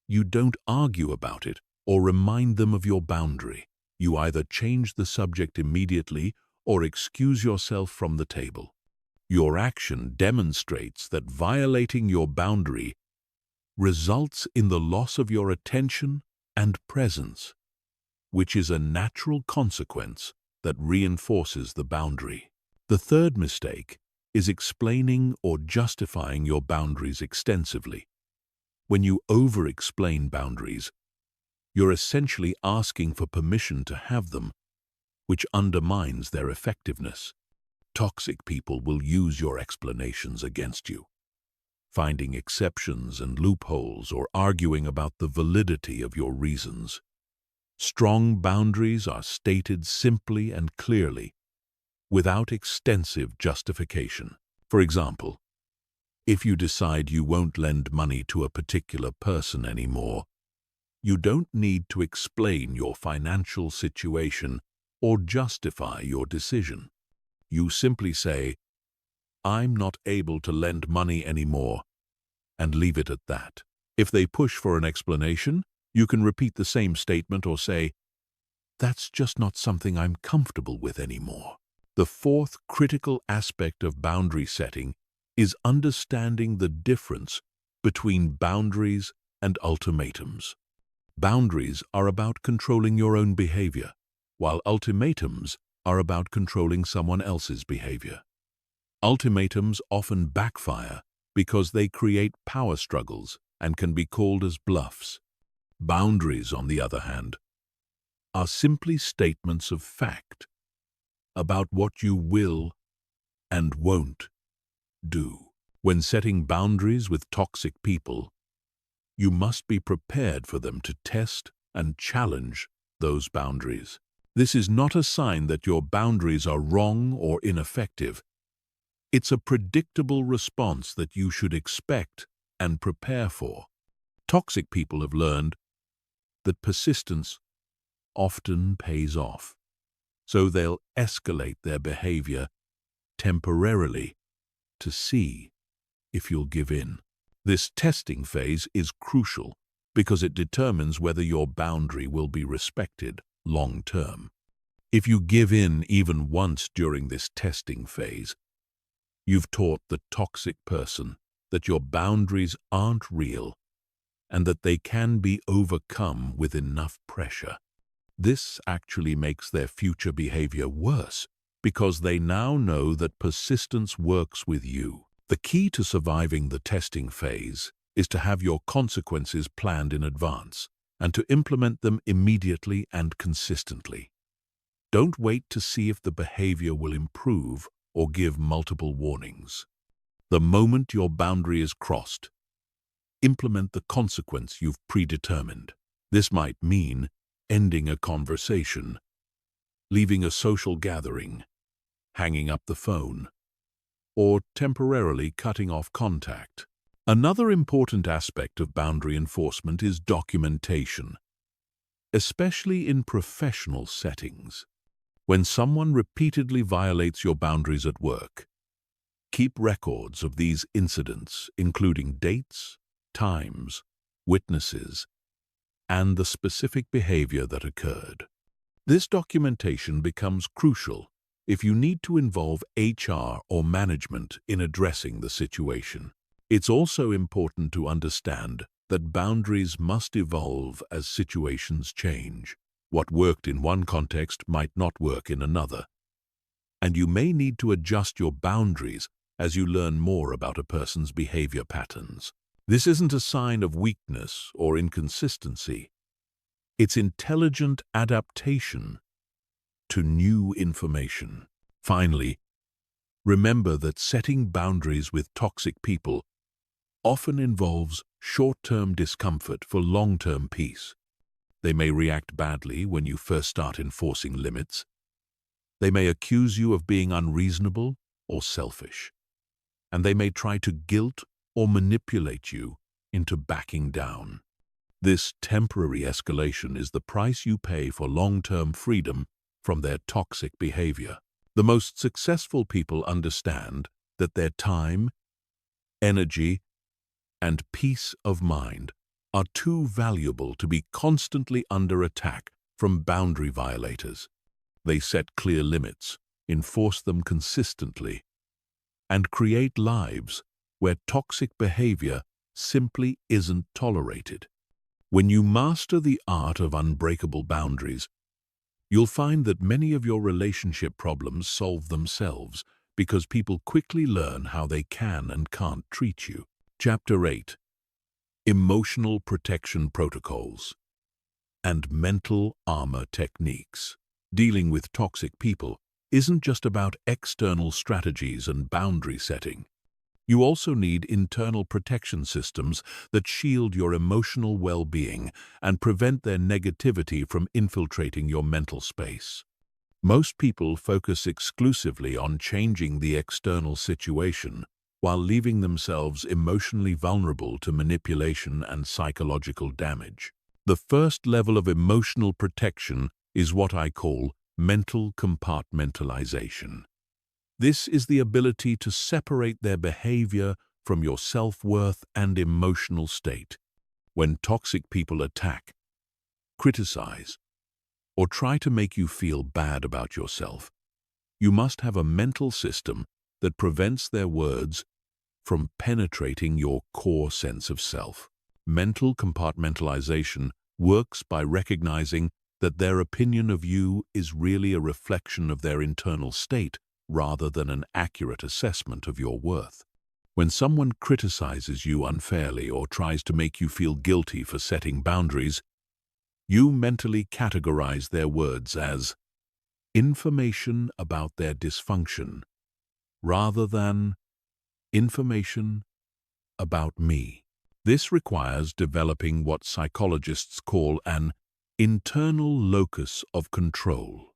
you don't argue about it or remind them of your boundary. You either change the subject immediately or excuse yourself from the table. Your action demonstrates that violating your boundary results in the loss of your attention and presence, which is a natural consequence that reinforces the boundary. The third mistake is explaining or justifying your boundaries extensively. When you over-explain boundaries, you're essentially asking for permission to have them, which undermines their effectiveness. Toxic people will use your explanations against you, finding exceptions and loopholes or arguing about the validity of your reasons. Strong boundaries are stated simply and clearly, without extensive justification. For example, if you decide you won't lend money to a particular person anymore, you don't need to explain your financial situation or justify your decision. You simply say, "I'm not able to lend money anymore," and leave it at that. If they push for an explanation, you can repeat the same statement or say, "That's just not something I'm comfortable with anymore." The fourth critical aspect of boundary setting is understanding the difference between boundaries and ultimatums. Boundaries are about controlling your own behavior, while ultimatums are about controlling someone else's behavior. Ultimatums often backfire because they create power struggles and can be called as bluffs. Boundaries, on the other hand, are simply statements of fact about what you will and won't do. When setting boundaries with toxic people, you must be prepared for them to test and challenge those boundaries. This is not a sign that your boundaries are wrong or ineffective. It's a predictable response that you should expect and prepare for. Toxic people have learned that persistence often pays off, so they'll escalate their behavior temporarily to see if you'll give in. This testing phase is crucial because it determines whether your boundary will be respected long term. If you give in even once during this testing phase, you've taught the toxic person that your boundaries aren't real and that they can be overcome with enough pressure. This actually makes their future behavior worse because they now know that persistence works with you. The key to surviving the testing phase is to have your consequences planned in advance and to implement them immediately and consistently. Don't wait to see if the behavior will improve or give multiple warnings. The moment your boundary is crossed, implement the consequence you've predetermined. This might mean ending a conversation, leaving a social gathering, hanging up the phone, or temporarily cutting off contact. Another important aspect of boundary enforcement is documentation, especially in professional settings. When someone repeatedly violates your boundaries at work, keep records of these incidents, including dates, times, witnesses, and the specific behavior that occurred. This documentation becomes crucial if you need to involve HR or management in addressing the situation. It's also important to understand that boundaries must evolve as situations change. What worked in one context might not work in another, and you may need to adjust your boundaries as you learn more about a person's behavior patterns. This isn't a sign of weakness or inconsistency. It's intelligent adaptation to new information. Finally, remember that setting boundaries with toxic people often involves short-term discomfort for long-term peace. They may react badly when you first start enforcing limits. They may accuse you of being unreasonable or selfish, and they may try to guilt or manipulate you into backing down. This temporary escalation is the price you pay for long-term freedom from their toxic behavior. The most successful people understand that their time, energy, and peace of mind are too valuable to be constantly under attack from boundary violators. They set clear limits, enforce them consistently, and create lives where toxic behavior simply isn't tolerated. When you master the art of unbreakable boundaries, you'll find that many of your relationship problems solve themselves because people quickly learn how they can and can't treat you. Chapter 8: Emotional Protection Protocols and Mental Armor Techniques. Dealing with toxic people isn't just about external strategies and boundary setting. You also need internal protection systems that shield your emotional well-being and prevent their negativity from infiltrating your mental space. Most people focus exclusively on changing the external situation while leaving themselves emotionally vulnerable to manipulation and psychological damage. The first level of emotional protection is what I call mental compartmentalization. This is the ability to separate their behavior from your self-worth and emotional state. When toxic people attack, criticize, or try to make you feel bad about yourself, you must have a mental system that prevents their words from penetrating your core sense of self. Mental compartmentalization works by recognizing that their opinion of you is really a reflection of their internal state rather than an accurate assessment of your worth. When someone criticizes you unfairly or tries to make you feel guilty for setting boundaries, you mentally categorize their words as information about their dysfunction rather than information about me. This requires developing what psychologists call an internal locus of control.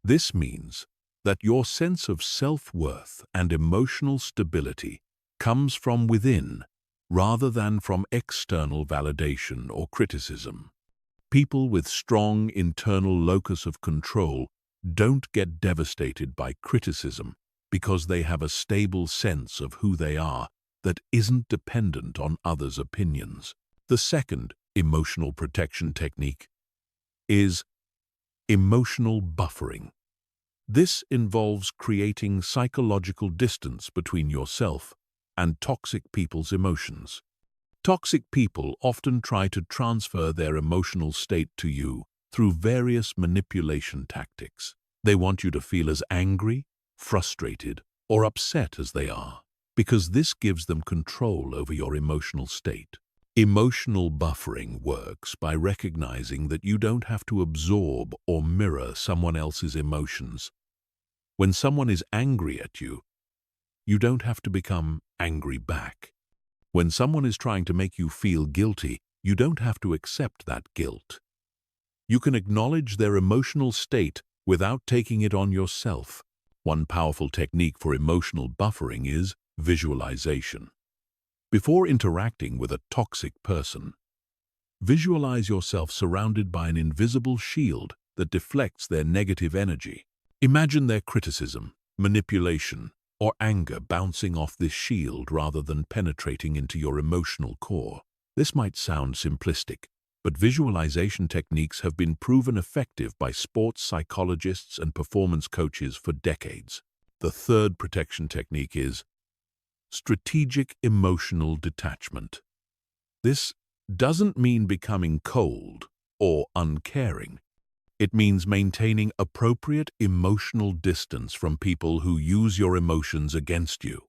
This means that your sense of self-worth and emotional stability comes from within rather than from external validation or criticism. People with strong internal locus of control don't get devastated by criticism because they have a stable sense of who they are that isn't dependent on others' opinions. The second emotional protection technique is emotional buffering. This involves creating psychological distance between yourself and toxic people's emotions. Toxic people often try to transfer their emotional state to you through various manipulation tactics. They want you to feel as angry, frustrated, or upset as they are, because this gives them control over your emotional state. Emotional buffering works by recognizing that you don't have to absorb or mirror someone else's emotions. When someone is angry at you, You don't have to become angry back. When someone is trying to make you feel guilty, you don't have to accept that guilt. You can acknowledge their emotional state without taking it on yourself. One powerful technique for emotional buffering is visualization. Before interacting with a toxic person, visualize yourself surrounded by an invisible shield that deflects their negative energy. Imagine their criticism, manipulation, or anger bouncing off this shield rather than penetrating into your emotional core. This might sound simplistic, but visualization techniques have been proven effective by sports psychologists and performance coaches for decades. The third protection technique is strategic emotional detachment. This doesn't mean becoming cold or uncaring. It means maintaining appropriate emotional distance from people who use your emotions against you.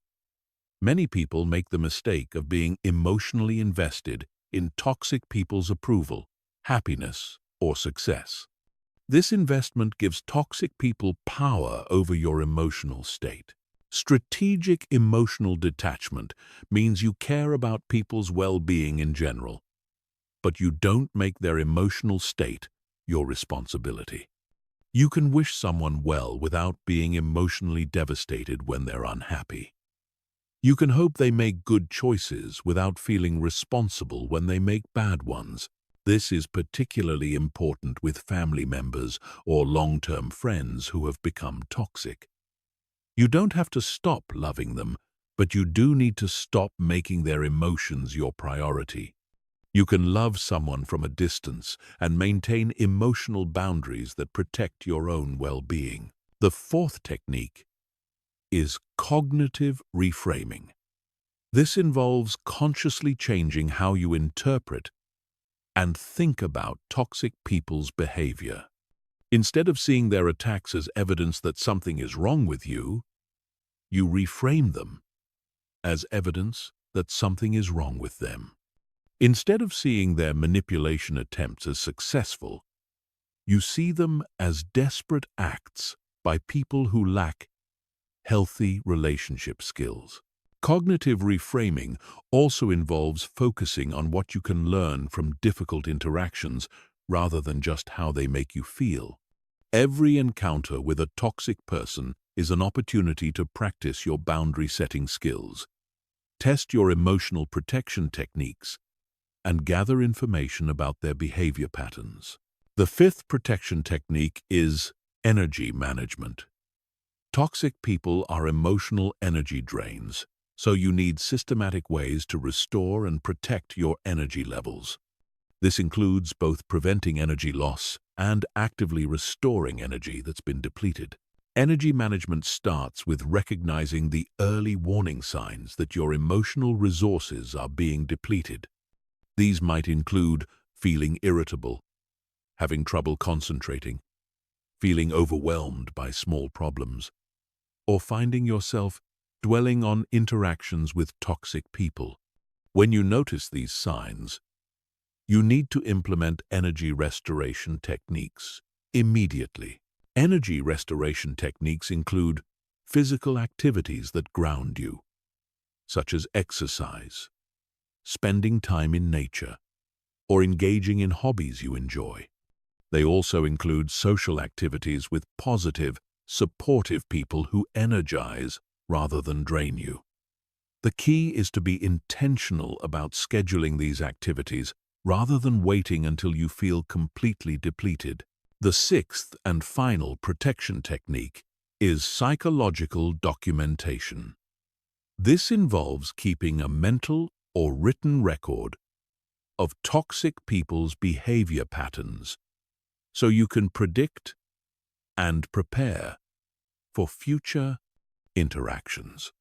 Many people make the mistake of being emotionally invested in toxic people's approval, happiness, or success. This investment gives toxic people power over your emotional state. Strategic emotional detachment means you care about people's well-being in general, but you don't make their emotional state your responsibility. You can wish someone well without being emotionally devastated when they're unhappy. You can hope they make good choices without feeling responsible when they make bad ones. This is particularly important with family members or long-term friends who have become toxic. You don't have to stop loving them, but you do need to stop making their emotions your priority. You can love someone from a distance and maintain emotional boundaries that protect your own well-being. The fourth technique is cognitive reframing. This involves consciously changing how you interpret and think about toxic people's behavior. Instead of seeing their attacks as evidence that something is wrong with you, you reframe them as evidence that something is wrong with them. Instead of seeing their manipulation attempts as successful, you see them as desperate acts by people who lack healthy relationship skills. Cognitive reframing also involves focusing on what you can learn from difficult interactions rather than just how they make you feel. Every encounter with a toxic person is an opportunity to practice your boundary-setting skills, test your emotional protection techniques, and gather information about their behavior patterns. The fifth protection technique is energy management. Toxic people are emotional energy drains, so you need systematic ways to restore and protect your energy levels. This includes both preventing energy loss and actively restoring energy that's been depleted. Energy management starts with recognizing the early warning signs that your emotional resources are being depleted. These might include feeling irritable, having trouble concentrating, feeling overwhelmed by small problems, or finding yourself dwelling on interactions with toxic people. When you notice these signs, you need to implement energy restoration techniques immediately. Energy restoration techniques include physical activities that ground you, such as exercise, spending time in nature, or engaging in hobbies you enjoy. They also include social activities with positive, supportive people who energize rather than drain you. The key is to be intentional about scheduling these activities rather than waiting until you feel completely depleted. The sixth and final protection technique is psychological documentation. This involves keeping a mental or written record of toxic people's behavior patterns so you can predict and prepare for future interactions.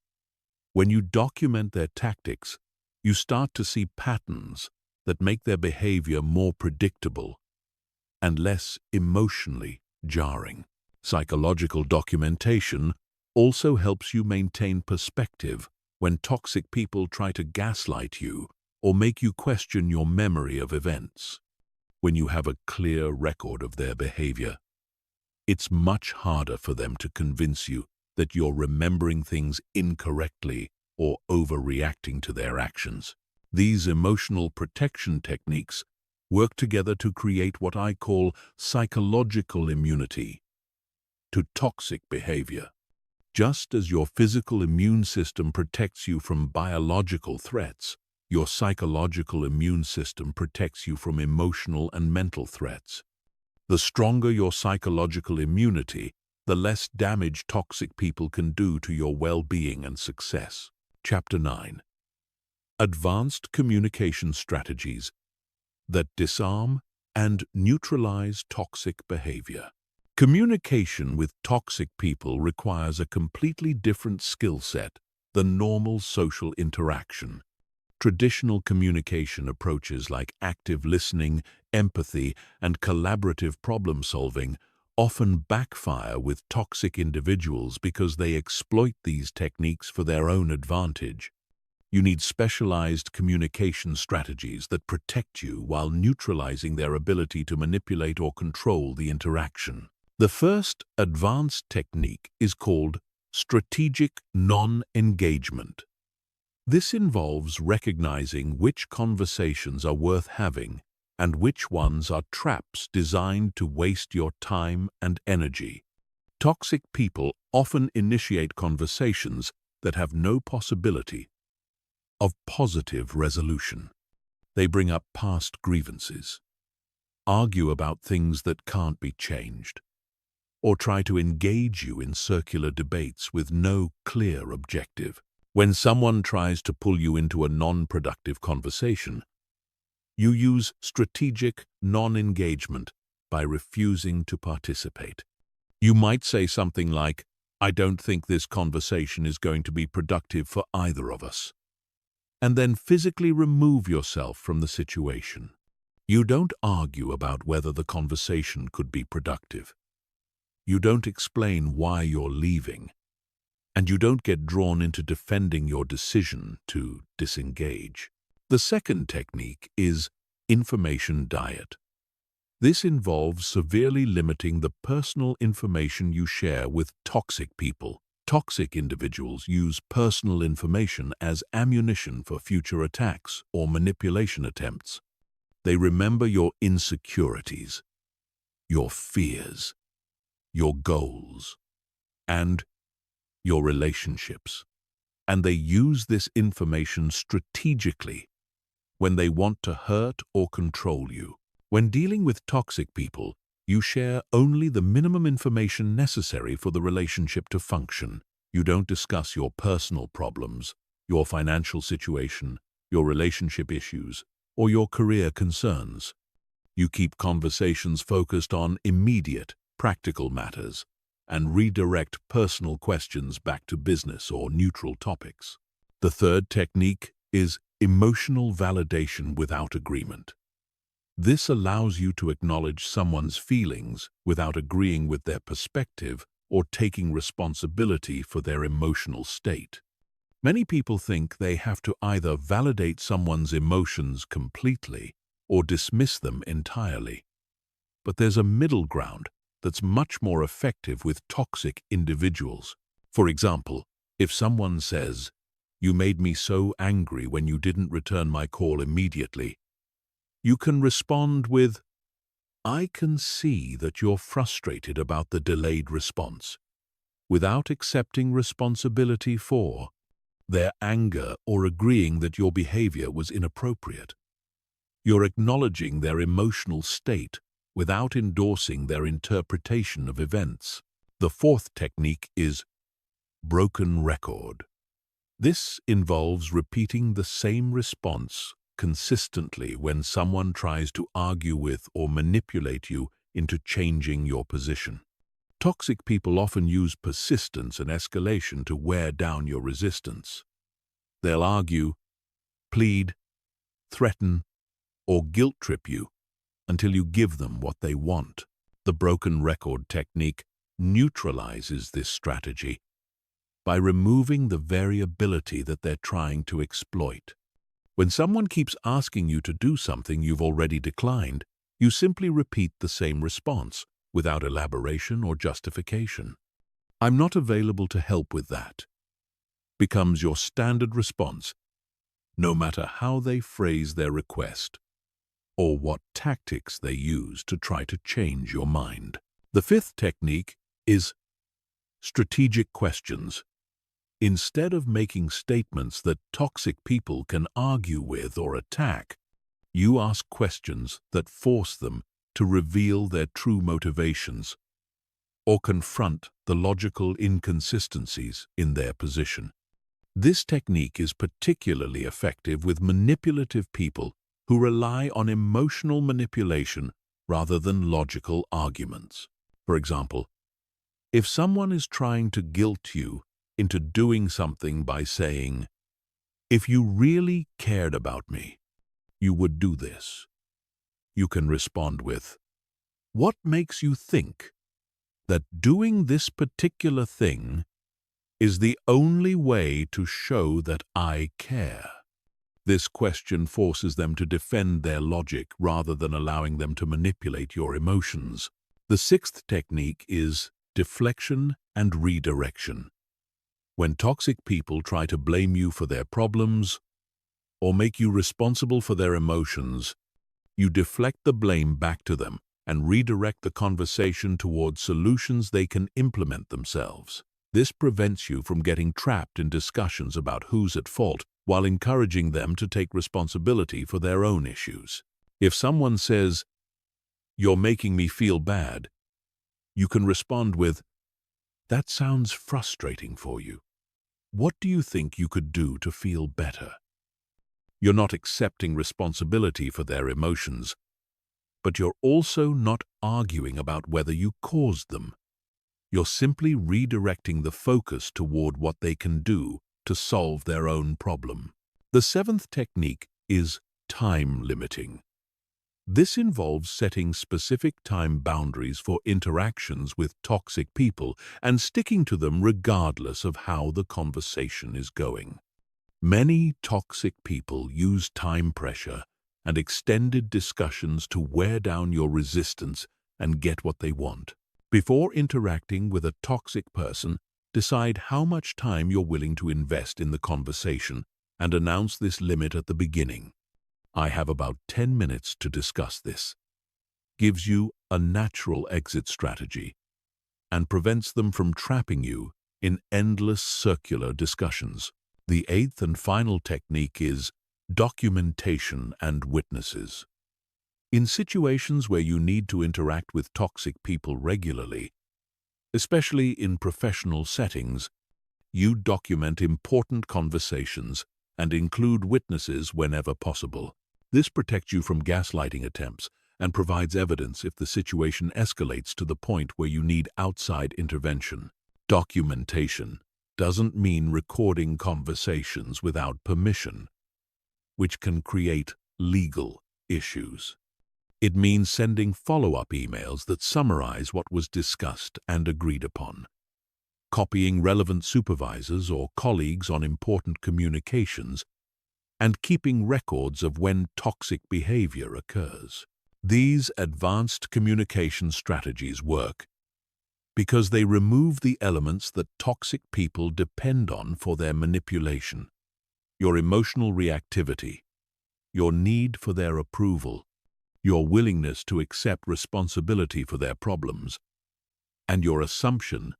When you document their tactics, you start to see patterns that make their behavior more predictable and less emotionally jarring. Psychological documentation also helps you maintain perspective when toxic people try to gaslight you or make you question your memory of events. When you have a clear record of their behavior, it's much harder for them to convince you that you're remembering things incorrectly or overreacting to their actions. These emotional protection techniques work together to create what I call psychological immunity to toxic behavior. Just as your physical immune system protects you from biological threats, your psychological immune system protects you from emotional and mental threats. The stronger your psychological immunity, the less damage toxic people can do to your well-being and success. Chapter 9. Advanced Communication Strategies that Disarm and Neutralize Toxic Behavior. Communication with toxic people requires a completely different skill set than normal social interaction. Traditional communication approaches like active listening, empathy, and collaborative problem-solving often backfire with toxic individuals because they exploit these techniques for their own advantage. You need specialized communication strategies that protect you while neutralizing their ability to manipulate or control the interaction. The first advanced technique is called strategic non-engagement. This involves recognizing which conversations are worth having and which ones are traps designed to waste your time and energy. Toxic people often initiate conversations that have no possibility of positive resolution. They bring up past grievances, argue about things that can't be changed, or try to engage you in circular debates with no clear objective. When someone tries to pull you into a non-productive conversation, you use strategic non-engagement by refusing to participate. You might say something like, "I don't think this conversation is going to be productive for either of us," and then physically remove yourself from the situation. You don't argue about whether the conversation could be productive. You don't explain why you're leaving, and you don't get drawn into defending your decision to disengage. The second technique is information diet. This involves severely limiting the personal information you share with toxic people. Toxic individuals use personal information as ammunition for future attacks or manipulation attempts. They remember your insecurities, your fears, your goals, and your relationships. And they use this information strategically when they want to hurt or control you. When dealing with toxic people, you share only the minimum information necessary for the relationship to function. You don't discuss your personal problems, your financial situation, your relationship issues, or your career concerns. You keep conversations focused on immediate, practical matters and redirect personal questions back to business or neutral topics. The third technique is emotional validation without agreement. This allows you to acknowledge someone's feelings without agreeing with their perspective or taking responsibility for their emotional state. Many people think they have to either validate someone's emotions completely or dismiss them entirely. But there's a middle ground that's much more effective with toxic individuals. For example, if someone says, "You made me so angry when you didn't return my call immediately," you can respond with, "I can see that you're frustrated about the delayed response," without accepting responsibility for their anger or agreeing that your behavior was inappropriate. You're acknowledging their emotional state without endorsing their interpretation of events. The fourth technique is broken record. This involves repeating the same response consistently when someone tries to argue with or manipulate you into changing your position. Toxic people often use persistence and escalation to wear down your resistance. They'll argue, plead, threaten, or guilt-trip you until you give them what they want. The broken record technique neutralizes this strategy by removing the variability that they're trying to exploit. When someone keeps asking you to do something you've already declined, you simply repeat the same response without elaboration or justification. "I'm not available to help with that," becomes your standard response, no matter how they phrase their request or what tactics they use to try to change your mind. The fifth technique is strategic questions. Instead of making statements that toxic people can argue with or attack, you ask questions that force them to reveal their true motivations or confront the logical inconsistencies in their position. This technique is particularly effective with manipulative people who rely on emotional manipulation rather than logical arguments. For example, if someone is trying to guilt you into doing something by saying, "If you really cared about me, you would do this," you can respond with, "What makes you think that doing this particular thing is the only way to show that I care?" This question forces them to defend their logic rather than allowing them to manipulate your emotions. The sixth technique is deflection and redirection. When toxic people try to blame you for their problems or make you responsible for their emotions, you deflect the blame back to them and redirect the conversation towards solutions they can implement themselves. This prevents you from getting trapped in discussions about who's at fault while encouraging them to take responsibility for their own issues. If someone says, "You're making me feel bad," you can respond with, "That sounds frustrating for you. What do you think you could do to feel better?" You're not accepting responsibility for their emotions, but you're also not arguing about whether you caused them. You're simply redirecting the focus toward what they can do to solve their own problem. The seventh technique is time limiting. This involves setting specific time boundaries for interactions with toxic people and sticking to them regardless of how the conversation is going. Many toxic people use time pressure and extended discussions to wear down your resistance and get what they want. Before interacting with a toxic person, decide how much time you're willing to invest in the conversation and announce this limit at the beginning. "I have about 10 minutes to discuss this," gives you a natural exit strategy and prevents them from trapping you in endless circular discussions. The eighth and final technique is documentation and witnesses. In situations where you need to interact with toxic people regularly, especially in professional settings, you document important conversations and include witnesses whenever possible. This protects you from gaslighting attempts and provides evidence if the situation escalates to the point where you need outside intervention. Documentation doesn't mean recording conversations without permission, which can create legal issues. It means sending follow-up emails that summarize what was discussed and agreed upon, copying relevant supervisors or colleagues on important communications, and keeping records of when toxic behavior occurs. These advanced communication strategies work because they remove the elements that toxic people depend on for their manipulation: your emotional reactivity, your need for their approval, your willingness to accept responsibility for their problems, and your assumption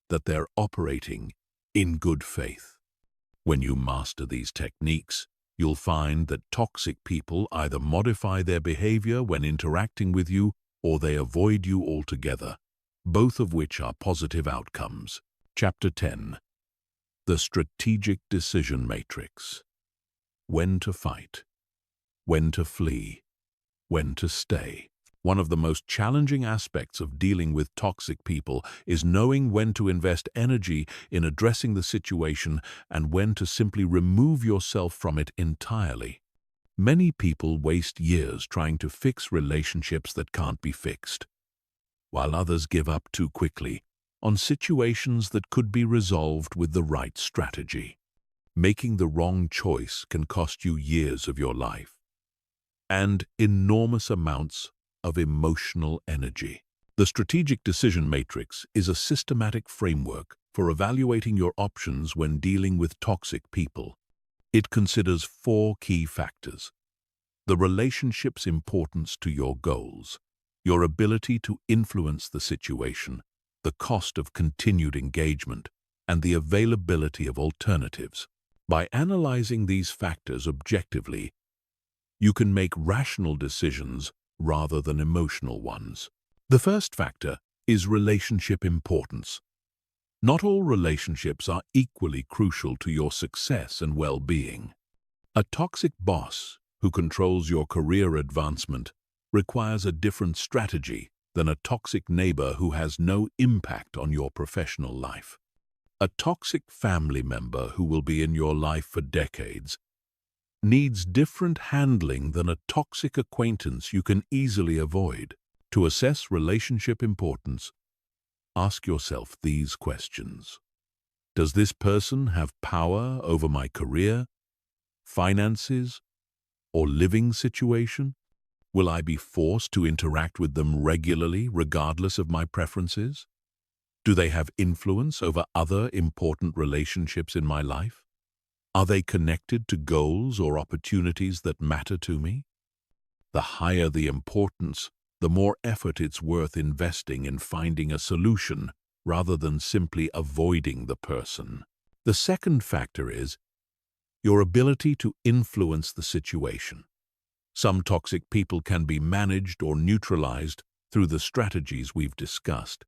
that they're operating in good faith. When you master these techniques, you'll find that toxic people either modify their behavior when interacting with you or they avoid you altogether, both of which are positive outcomes. Chapter 10. The Strategic Decision Matrix. When to fight, when to flee, when to stay. One of the most challenging aspects of dealing with toxic people is knowing when to invest energy in addressing the situation and when to simply remove yourself from it entirely. Many people waste years trying to fix relationships that can't be fixed, while others give up too quickly on situations that could be resolved with the right strategy. Making the wrong choice can cost you years of your life and enormous amounts of emotional energy. The strategic decision matrix is a systematic framework for evaluating your options when dealing with toxic people. It considers 4 key factors: the relationship's importance to your goals, your ability to influence the situation, the cost of continued engagement, and the availability of alternatives. By analyzing these factors objectively, you can make rational decisions rather than emotional ones. The first factor is relationship importance. Not all relationships are equally crucial to your success and well-being. A toxic boss who controls your career advancement requires a different strategy than a toxic neighbor who has no impact on your professional life. A toxic family member who will be in your life for decades needs different handling than a toxic acquaintance you can easily avoid. To assess relationship importance, ask yourself these questions. Does this person have power over my career, finances, or living situation? Will I be forced to interact with them regularly regardless of my preferences? Do they have influence over other important relationships in my life? Are they connected to goals or opportunities that matter to me? The higher the importance, the more effort it's worth investing in finding a solution rather than simply avoiding the person. The second factor is your ability to influence the situation. Some toxic people can be managed or neutralized through the strategies we've discussed,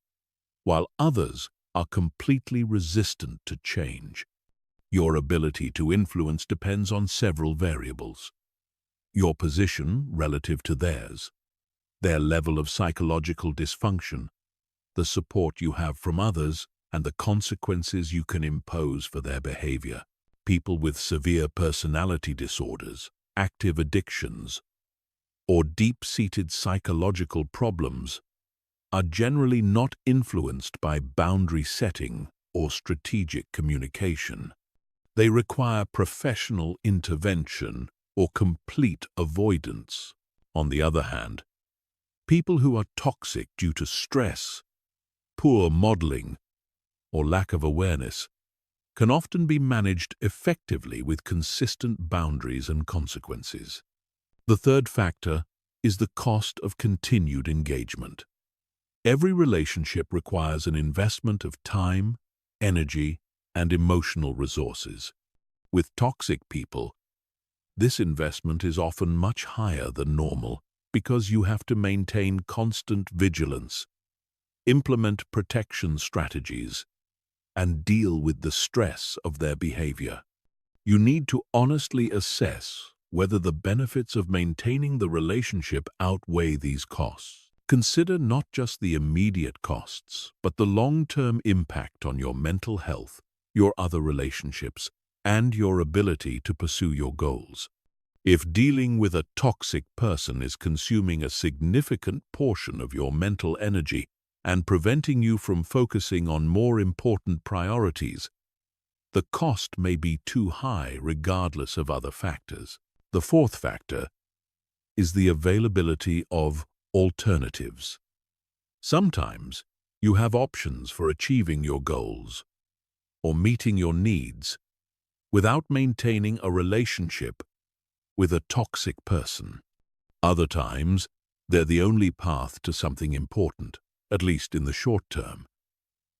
while others are completely resistant to change. Your ability to influence depends on several variables: your position relative to theirs, their level of psychological dysfunction, the support you have from others, and the consequences you can impose for their behavior. People with severe personality disorders, active addictions, or deep-seated psychological problems are generally not influenced by boundary setting or strategic communication. They require professional intervention or complete avoidance. On the other hand, people who are toxic due to stress, poor modeling, or lack of awareness can often be managed effectively with consistent boundaries and consequences. The third factor is the cost of continued engagement. Every relationship requires an investment of time, energy, and emotional resources. With toxic people, this investment is often much higher than normal because you have to maintain constant vigilance, implement protection strategies, and deal with the stress of their behavior. You need to honestly assess whether the benefits of maintaining the relationship outweigh these costs. Consider not just the immediate costs, but the long-term impact on your mental health, your other relationships, and your ability to pursue your goals. If dealing with a toxic person is consuming a significant portion of your mental energy and preventing you from focusing on more important priorities, the cost may be too high regardless of other factors. The fourth factor is the availability of alternatives. Sometimes you have options for achieving your goals or meeting your needs without maintaining a relationship with a toxic person. Other times, they're the only path to something important, at least in the short term.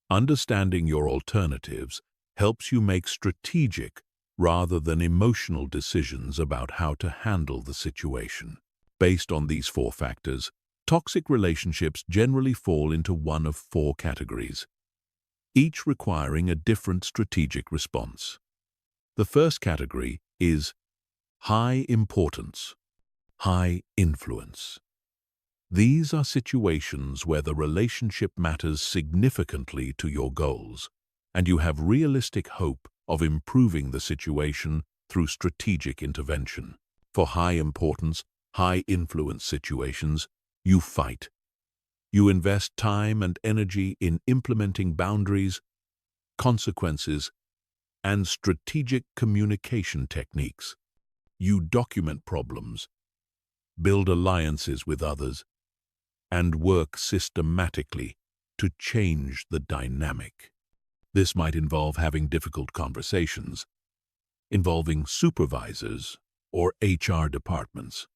Understanding your alternatives helps you make strategic rather than emotional decisions about how to handle the situation. Based on these 4 factors, toxic relationships generally fall into one of 4 categories, each requiring a different strategic response. The first category is high importance, high influence. These are situations where the relationship matters significantly to your goals, and you have realistic hope of improving the situation through strategic intervention. For high importance, high influence situations, you fight. You invest time and energy in implementing boundaries, consequences, and strategic communication techniques. You document problems, build alliances with others, and work systematically to change the dynamic. This might involve having difficult conversations, involving supervisors or HR departments,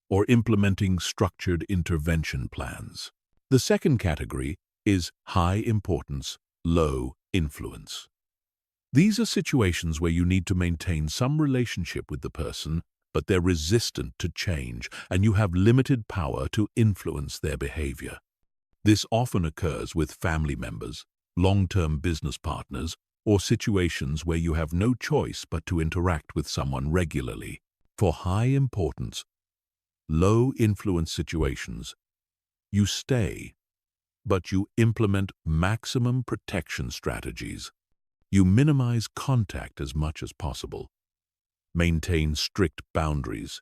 or implementing structured intervention plans. The second category is high importance, low influence. These are situations where you need to maintain some relationship with the person, but they're resistant to change, and you have limited power to influence their behavior. This often occurs with family members, long-term business partners, or situations where you have no choice but to interact with someone regularly. For high importance, low influence situations, you stay, but you implement maximum protection strategies. You minimize contact as much as possible, maintain strict boundaries,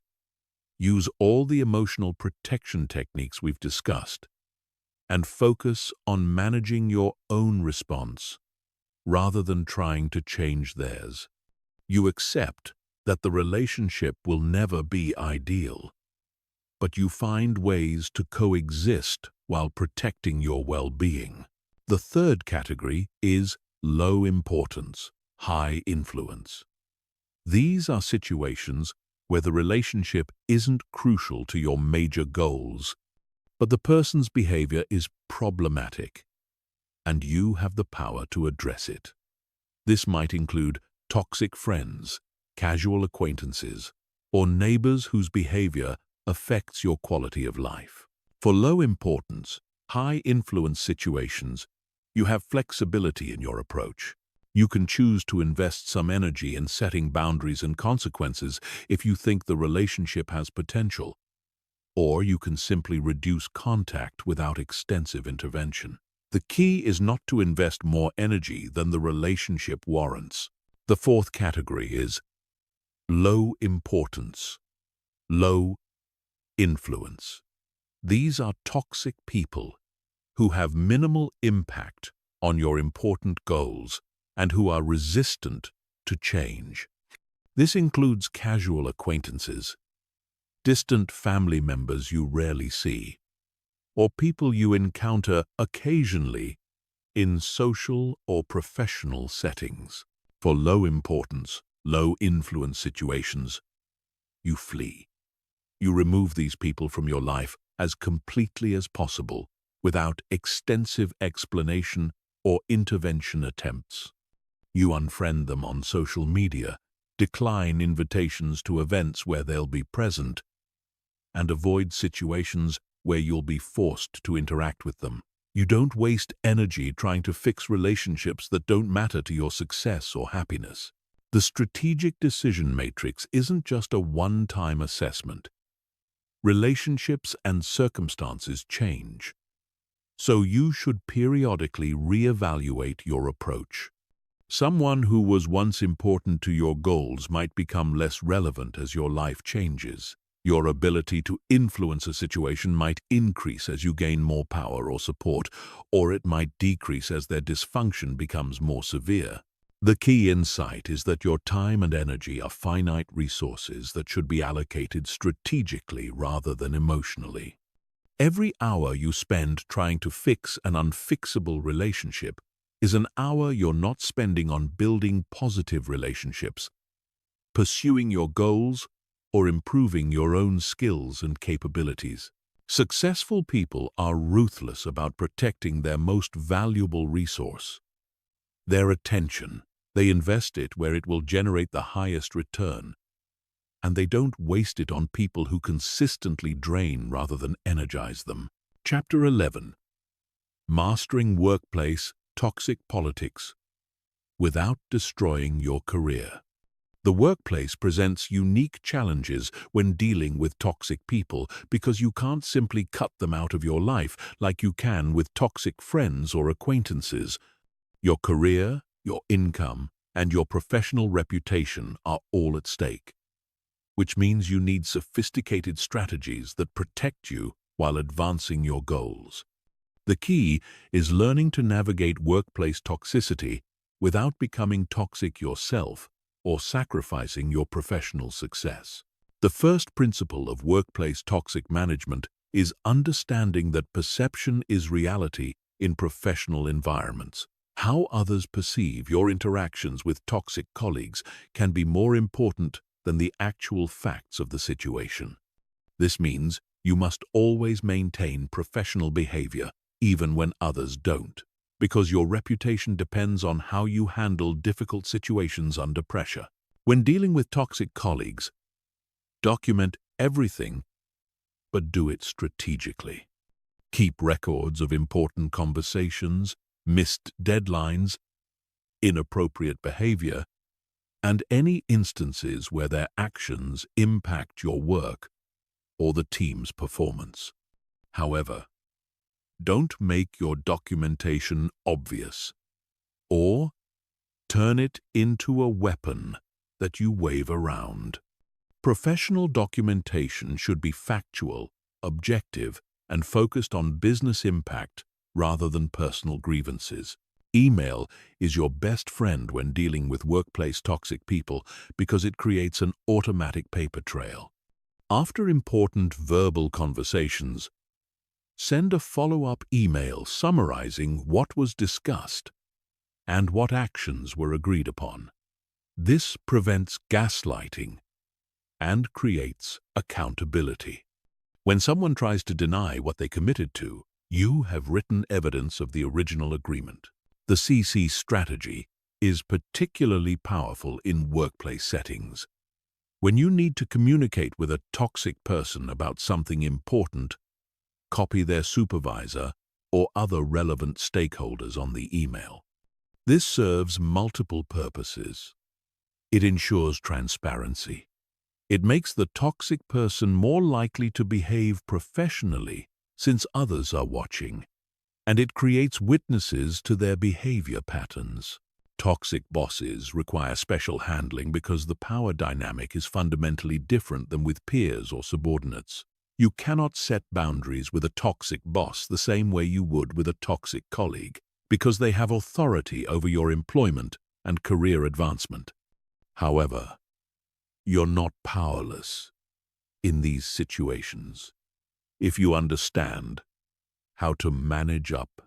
use all the emotional protection techniques we've discussed, and focus on managing your own response rather than trying to change theirs. You accept that the relationship will never be ideal, but you find ways to coexist while protecting your well-being. The third category is low importance, high influence. These are situations where the relationship isn't crucial to your major goals, but the person's behavior is problematic, and you have the power to address it. This might include toxic friends, casual acquaintances, or neighbors whose behavior affects your quality of life. For low importance, high influence situations, you have flexibility in your approach. You can choose to invest some energy in setting boundaries and consequences if you think the relationship has potential, or you can simply reduce contact without extensive intervention. The key is not to invest more energy than the relationship warrants. The fourth category is low importance, low influence. These are toxic people who have minimal impact on your important goals and who are resistant to change. This includes casual acquaintances, distant family members you rarely see, or people you encounter occasionally in social or professional settings. For low importance, low influence situations, you flee. You remove these people from your life as completely as possible without extensive explanation or intervention attempts. You unfriend them on social media, decline invitations to events where they'll be present, and avoid situations where you'll be forced to interact with them. You don't waste energy trying to fix relationships that don't matter to your success or happiness. The strategic decision matrix isn't just a one-time assessment. Relationships and circumstances change, so you should periodically reevaluate your approach. Someone who was once important to your goals might become less relevant as your life changes. Your ability to influence a situation might increase as you gain more power or support, or it might decrease as their dysfunction becomes more severe. The key insight is that your time and energy are finite resources that should be allocated strategically rather than emotionally. Every hour you spend trying to fix an unfixable relationship is an hour you're not spending on building positive relationships, pursuing your goals, or improving your own skills and capabilities. Successful people are ruthless about protecting their most valuable resource, their attention. They invest it where it will generate the highest return, and they don't waste it on people who consistently drain rather than energize them. Chapter 11. Mastering Workplace Toxic Politics Without Destroying Your Career. The workplace presents unique challenges when dealing with toxic people because you can't simply cut them out of your life like you can with toxic friends or acquaintances. Your career, your income, and your professional reputation are all at stake, which means you need sophisticated strategies that protect you while advancing your goals. The key is learning to navigate workplace toxicity without becoming toxic yourself or sacrificing your professional success. The first principle of workplace toxic management is understanding that perception is reality in professional environments. How others perceive your interactions with toxic colleagues can be more important than the actual facts of the situation. This means you must always maintain professional behavior, even when others don't, because your reputation depends on how you handle difficult situations under pressure. When dealing with toxic colleagues, document everything, but do it strategically. Keep records of important conversations, missed deadlines, inappropriate behavior, and any instances where their actions impact your work or the team's performance. However, don't make your documentation obvious or turn it into a weapon that you wave around. Professional documentation should be factual, objective, and focused on business impact rather than personal grievances. Email is your best friend when dealing with workplace toxic people because it creates an automatic paper trail. After important verbal conversations, send a follow-up email summarizing what was discussed and what actions were agreed upon. This prevents gaslighting and creates accountability. When someone tries to deny what they committed to, you have written evidence of the original agreement. The CC strategy is particularly powerful in workplace settings. When you need to communicate with a toxic person about something important, copy their supervisor or other relevant stakeholders on the email. This serves multiple purposes. It ensures transparency. It makes the toxic person more likely to behave professionally since others are watching, and it creates witnesses to their behavior patterns. Toxic bosses require special handling because the power dynamic is fundamentally different than with peers or subordinates. You cannot set boundaries with a toxic boss the same way you would with a toxic colleague, because they have authority over your employment and career advancement. However, you're not powerless in these situations if you understand how to manage up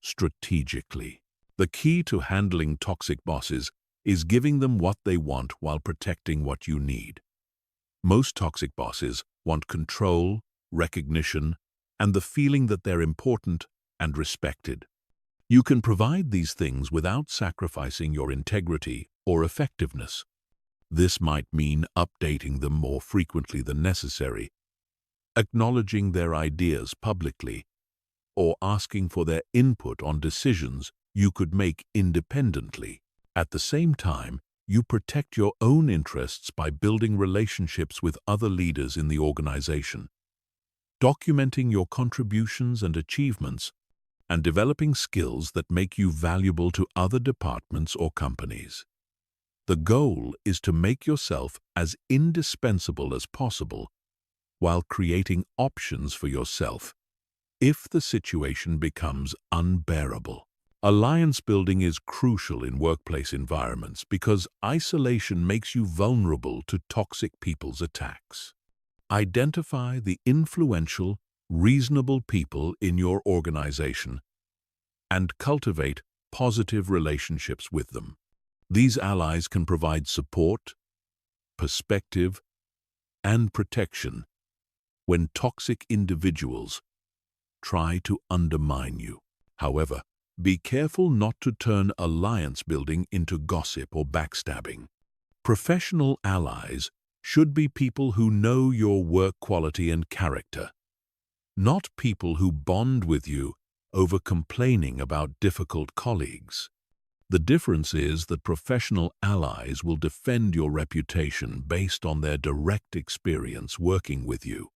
strategically. The key to handling toxic bosses is giving them what they want while protecting what you need. Most toxic bosses want control, recognition, and the feeling that they're important and respected. You can provide these things without sacrificing your integrity or effectiveness. This might mean updating them more frequently than necessary, acknowledging their ideas publicly, or asking for their input on decisions you could make independently. At the same time, you protect your own interests by building relationships with other leaders in the organization, documenting your contributions and achievements, and developing skills that make you valuable to other departments or companies. The goal is to make yourself as indispensable as possible while creating options for yourself if the situation becomes unbearable. Alliance building is crucial in workplace environments because isolation makes you vulnerable to toxic people's attacks. Identify the influential, reasonable people in your organization and cultivate positive relationships with them. These allies can provide support, perspective, and protection when toxic individuals try to undermine you. However, be careful not to turn alliance building into gossip or backstabbing. Professional allies should be people who know your work quality and character, not people who bond with you over complaining about difficult colleagues. The difference is that professional allies will defend your reputation based on their direct experience working with you,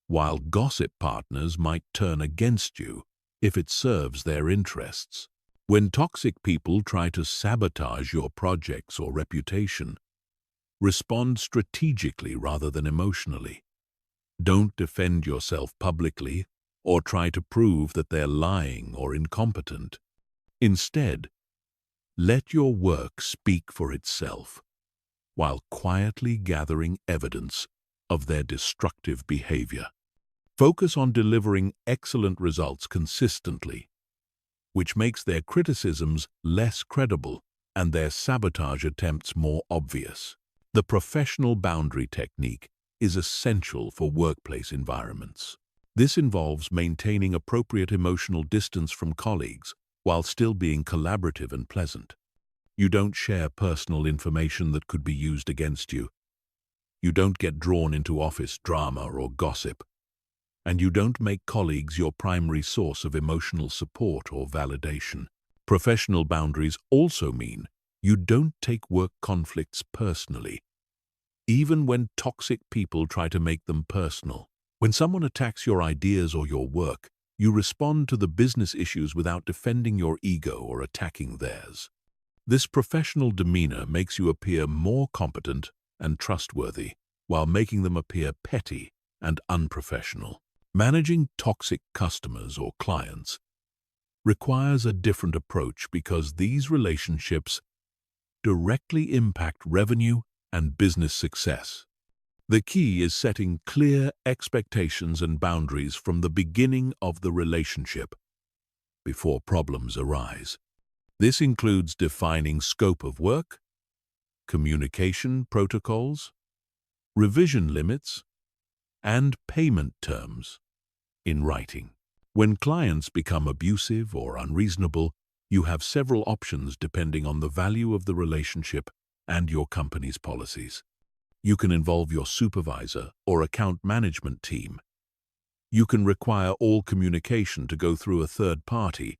while gossip partners might turn against you if it serves their interests. When toxic people try to sabotage your projects or reputation, respond strategically rather than emotionally. Don't defend yourself publicly or try to prove that they're lying or incompetent. Instead, let your work speak for itself, while quietly gathering evidence of their destructive behavior. Focus on delivering excellent results consistently, which makes their criticisms less credible and their sabotage attempts more obvious. The professional boundary technique is essential for workplace environments. This involves maintaining appropriate emotional distance from colleagues while still being collaborative and pleasant. You don't share personal information that could be used against you. You don't get drawn into office drama or gossip. And you don't make colleagues your primary source of emotional support or validation. Professional boundaries also mean you don't take work conflicts personally, even when toxic people try to make them personal. When someone attacks your ideas or your work, you respond to the business issues without defending your ego or attacking theirs. This professional demeanor makes you appear more competent and trustworthy, while making them appear petty and unprofessional. Managing toxic customers or clients requires a different approach because these relationships directly impact revenue and business success. The key is setting clear expectations and boundaries from the beginning of the relationship before problems arise. This includes defining scope of work, communication protocols, revision limits, and payment terms in writing. When clients become abusive or unreasonable, you have several options depending on the value of the relationship and your company's policies. You can involve your supervisor or account management team. You can require all communication to go through a third party,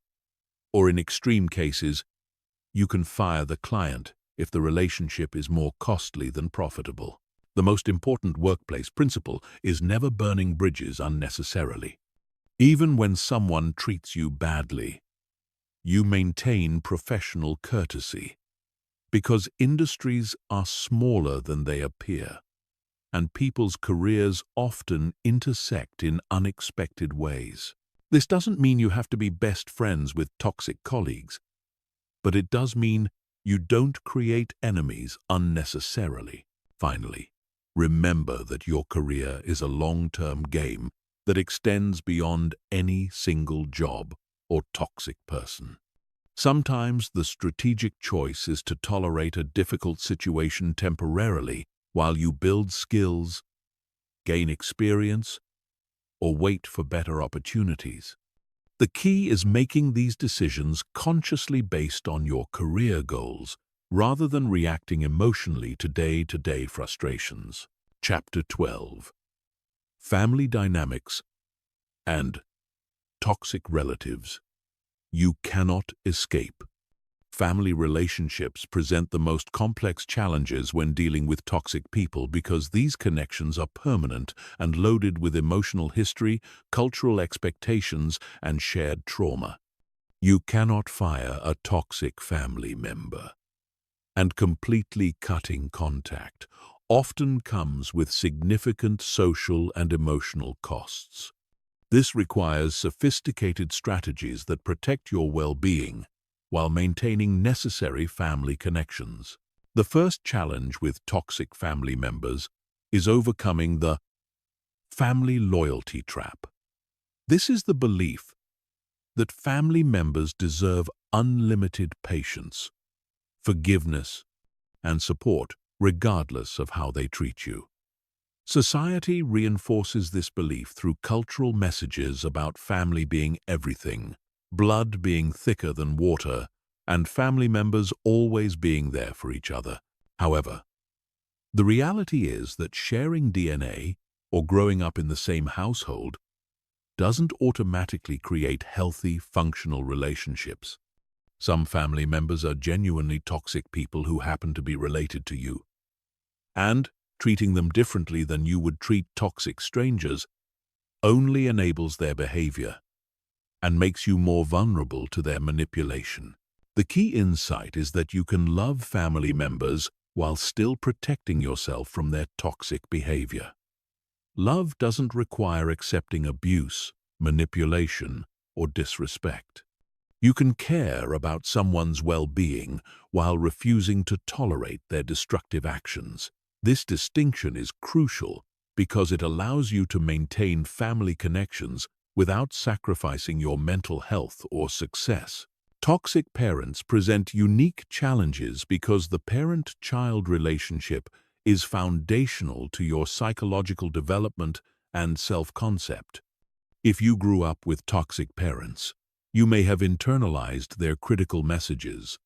or in extreme cases, you can fire the client if the relationship is more costly than profitable. The most important workplace principle is never burning bridges unnecessarily. Even when someone treats you badly, you maintain professional courtesy. Because industries are smaller than they appear, and people's careers often intersect in unexpected ways. This doesn't mean you have to be best friends with toxic colleagues, but it does mean you don't create enemies unnecessarily. Finally, remember that your career is a long-term game that extends beyond any single job or toxic person. Sometimes the strategic choice is to tolerate a difficult situation temporarily while you build skills, gain experience, or wait for better opportunities. The key is making these decisions consciously based on your career goals, rather than reacting emotionally to day-to-day frustrations. Chapter 12. Family Dynamics and Toxic Relatives. You cannot escape. Family relationships present the most complex challenges when dealing with toxic people because these connections are permanent and loaded with emotional history, cultural expectations, and shared trauma. You cannot fire a toxic family member, and completely cutting contact often comes with significant social and emotional costs. This requires sophisticated strategies that protect your well-being while maintaining necessary family connections. The first challenge with toxic family members is overcoming the family loyalty trap. This is the belief that family members deserve unlimited patience, forgiveness, and support regardless of how they treat you. Society reinforces this belief through cultural messages about family being everything, blood being thicker than water, and family members always being there for each other. However, the reality is that sharing DNA or growing up in the same household doesn't automatically create healthy, functional relationships. Some family members are genuinely toxic people who happen to be related to you. And treating them differently than you would treat toxic strangers only enables their behavior and makes you more vulnerable to their manipulation. The key insight is that you can love family members while still protecting yourself from their toxic behavior. Love doesn't require accepting abuse, manipulation, or disrespect. You can care about someone's well-being while refusing to tolerate their destructive actions. This distinction is crucial because it allows you to maintain family connections without sacrificing your mental health or success. Toxic parents present unique challenges because the parent-child relationship is foundational to your psychological development and self-concept. If you grew up with toxic parents, you may have internalized their critical messages,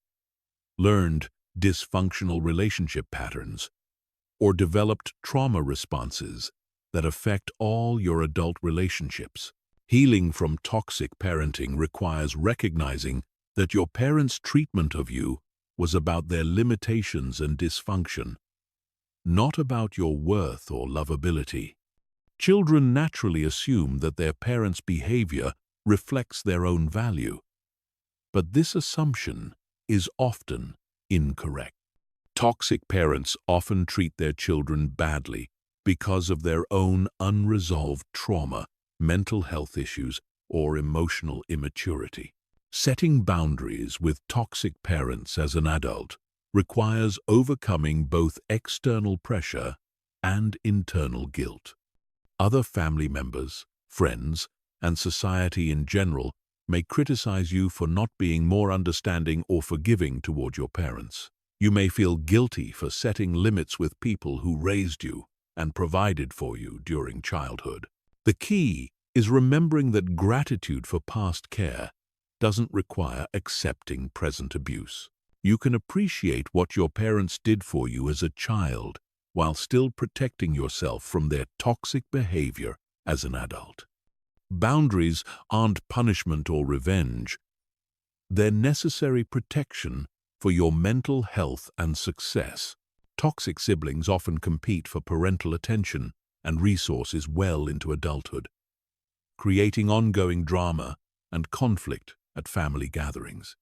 learned dysfunctional relationship patterns, or developed trauma responses that affect all your adult relationships. Healing from toxic parenting requires recognizing that your parents' treatment of you was about their limitations and dysfunction, not about your worth or lovability. Children naturally assume that their parents' behavior reflects their own value, but this assumption is often incorrect. Toxic parents often treat their children badly because of their own unresolved trauma, mental health issues, or emotional immaturity. Setting boundaries with toxic parents as an adult requires overcoming both external pressure and internal guilt. Other family members, friends, and society in general may criticize you for not being more understanding or forgiving toward your parents. You may feel guilty for setting limits with people who raised you and provided for you during childhood. The key is remembering that gratitude for past care doesn't require accepting present abuse. You can appreciate what your parents did for you as a child while still protecting yourself from their toxic behavior as an adult. Boundaries aren't punishment or revenge. They're necessary protection for your mental health and success. Toxic siblings often compete for parental attention and resources well into adulthood, creating ongoing drama and conflict at family gatherings.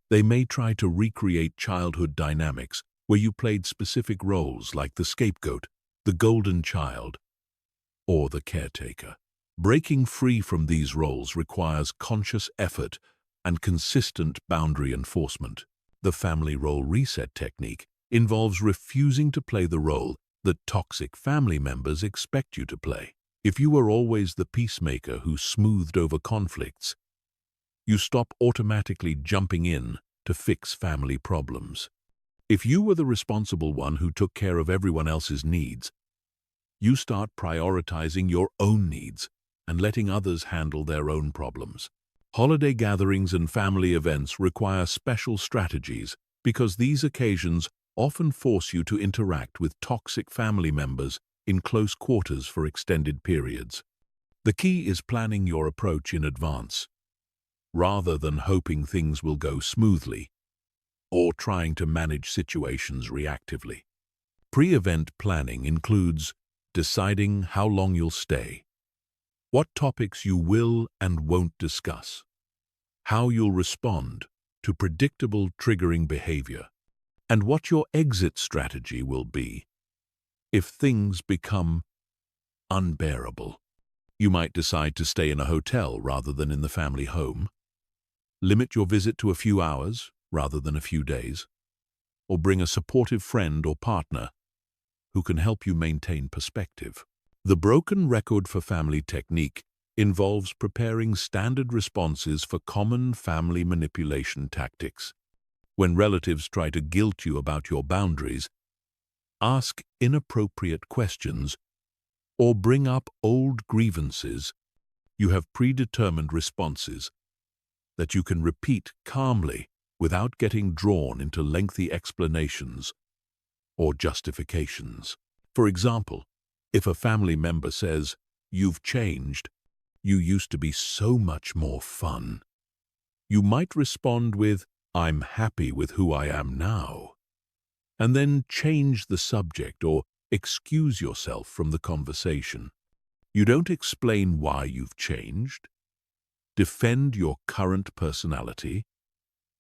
They may try to recreate childhood dynamics where you played specific roles like the scapegoat, the golden child, or the caretaker. Breaking free from these roles requires conscious effort and consistent boundary enforcement. The family role reset technique involves refusing to play the role that toxic family members expect you to play. If you were always the peacemaker who smoothed over conflicts, you stop automatically jumping in to fix family problems. If you were the responsible one who took care of everyone else's needs, you start prioritizing your own needs and letting others handle their own problems. Holiday gatherings and family events require special strategies because these occasions often force you to interact with toxic family members in close quarters for extended periods. The key is planning your approach in advance, rather than hoping things will go smoothly or trying to manage situations reactively. Pre-event planning includes deciding how long you'll stay, what topics you will and won't discuss, how you'll respond to predictable triggering behavior, and what your exit strategy will be if things become unbearable. You might decide to stay in a hotel rather than in the family home, limit your visit to a few hours rather than a few days, or bring a supportive friend or partner who can help you maintain perspective. The broken record for family technique involves preparing standard responses for common family manipulation tactics. When relatives try to guilt you about your boundaries, ask inappropriate questions, or bring up old grievances, you have predetermined responses that you can repeat calmly without getting drawn into lengthy explanations or justifications. For example, if a family member says, "You've changed, you used to be so much more fun," you might respond with, "I'm happy with who I am now," and then change the subject or excuse yourself from the conversation. You don't explain why you've changed, defend your current personality,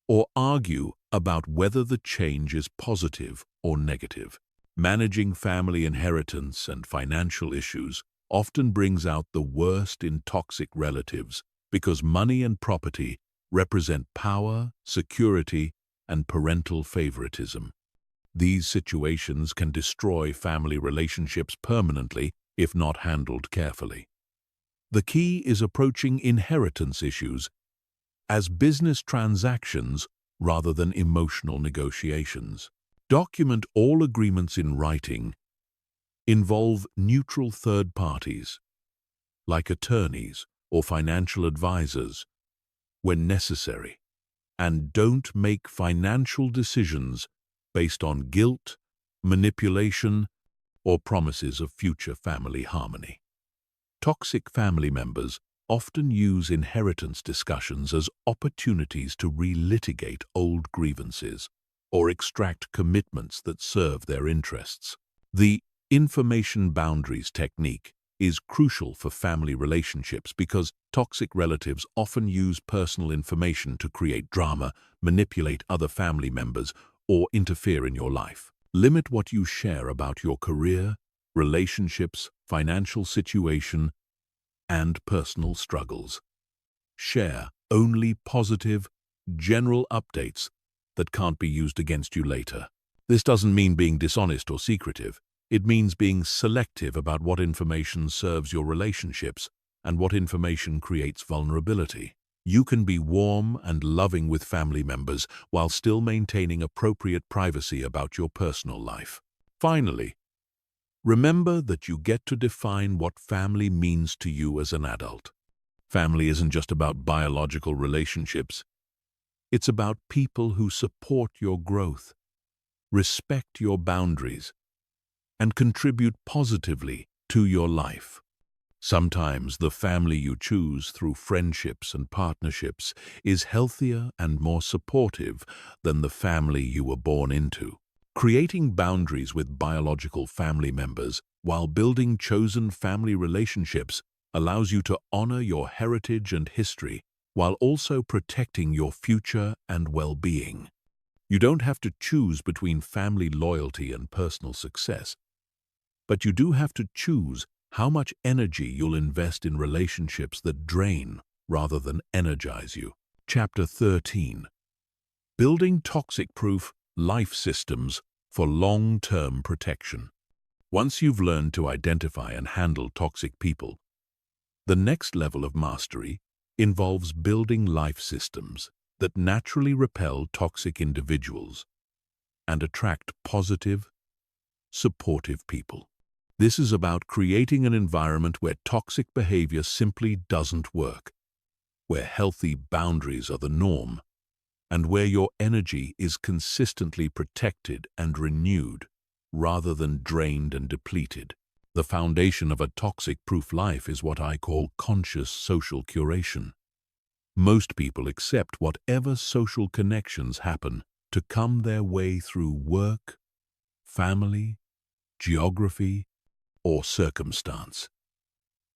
or argue about whether the change is positive or negative. Managing family inheritance and financial issues often brings out the worst in toxic relatives because money and property represent power, security, and parental favoritism. These situations can destroy family relationships permanently if not handled carefully. The key is approaching inheritance issues as business transactions rather than emotional negotiations. Document all agreements in writing. Involve neutral third parties, like attorneys or financial advisors, when necessary, and don't make financial decisions based on guilt, manipulation, or promises of future family harmony. Toxic family members often use inheritance discussions as opportunities to relitigate old grievances or extract commitments that serve their interests. The information boundaries technique is crucial for family relationships because toxic relatives often use personal information to create drama, manipulate other family members, or interfere in your life. Limit what you share about your career, relationships, financial situation, and personal struggles. Share only positive, general updates that can't be used against you later. This doesn't mean being dishonest or secretive. It means being selective about what information serves your relationships and what information creates vulnerability. You can be warm and loving with family members while still maintaining appropriate privacy about your personal life. Finally, remember that you get to define what family means to you as an adult. Family isn't just about biological relationships. It's about people who support your growth, respect your boundaries, and contribute positively to your life. Sometimes the family you choose through friendships and partnerships is healthier and more supportive than the family you were born into. Creating boundaries with biological family members while building chosen family relationships allows you to honor your heritage and history while also protecting your future and well-being. You don't have to choose between family loyalty and personal success, but you do have to choose how much energy you'll invest in relationships that drain rather than energize you. Chapter 13. Building toxic-proof life systems for long-term protection. Once you've learned to identify and handle toxic people, the next level of mastery involves building life systems that naturally repel toxic individuals and attract positive, supportive people. This is about creating an environment where toxic behavior simply doesn't work, where healthy boundaries are the norm, and where your energy is consistently protected and renewed rather than drained and depleted. The foundation of a toxic-proof life is what I call conscious social curation. Most people accept whatever social connections happen to come their way through work, family, geography, or circumstance.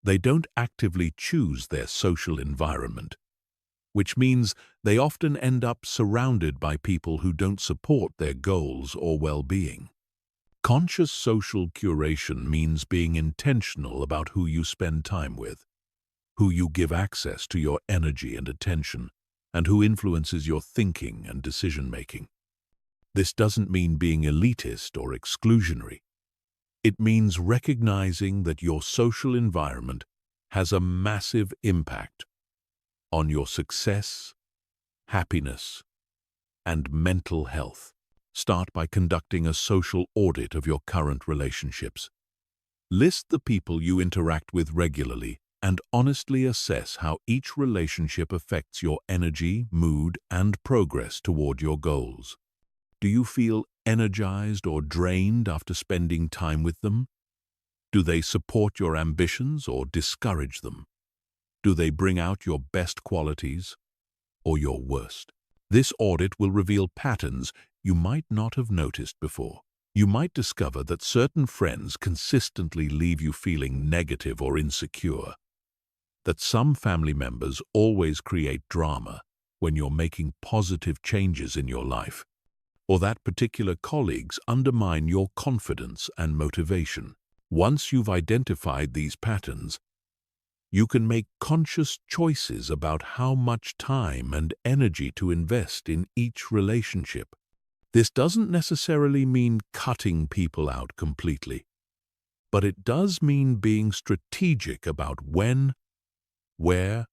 They don't actively choose their social environment, which means they often end up surrounded by people who don't support their goals or well-being. Conscious social curation means being intentional about who you spend time with, who you give access to your energy and attention, and who influences your thinking and decision-making. This doesn't mean being elitist or exclusionary. It means recognizing that your social environment has a massive impact on your success, happiness, and mental health. Start by conducting a social audit of your current relationships. List the people you interact with regularly and honestly assess how each relationship affects your energy, mood, and progress toward your goals. Do you feel energized or drained after spending time with them? Do they support your ambitions or discourage them? Do they bring out your best qualities or your worst? This audit will reveal patterns you might not have noticed before. You might discover that certain friends consistently leave you feeling negative or insecure, that some family members always create drama when you're making positive changes in your life, or that particular colleagues undermine your confidence and motivation. Once you've identified these patterns, you can make conscious choices about how much time and energy to invest in each relationship. This doesn't necessarily mean cutting people out completely, but it does mean being strategic about when, where,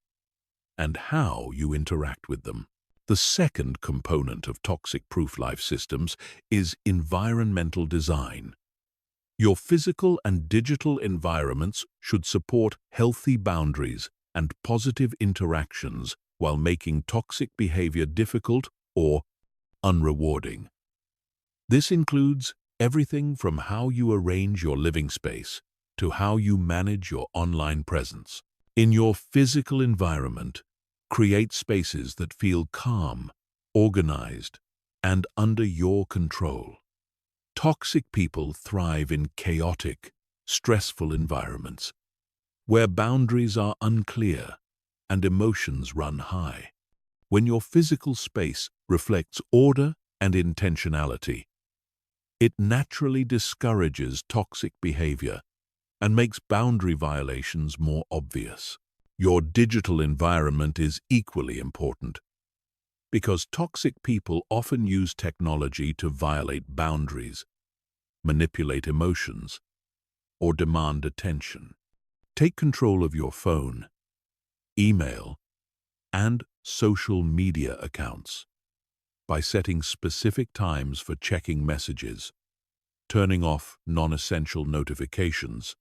and how you interact with them. The second component of toxic-proof life systems is environmental design. Your physical and digital environments should support healthy boundaries and positive interactions while making toxic behavior difficult or unrewarding. This includes everything from how you arrange your living space to how you manage your online presence. In your physical environment, create spaces that feel calm, organized, and under your control. Toxic people thrive in chaotic, stressful environments, where boundaries are unclear and emotions run high. When your physical space reflects order and intentionality, it naturally discourages toxic behavior and makes boundary violations more obvious. Your digital environment is equally important, because toxic people often use technology to violate boundaries, manipulate emotions, or demand attention. Take control of your phone, email, and social media accounts by setting specific times for checking messages, turning off non-essential notifications,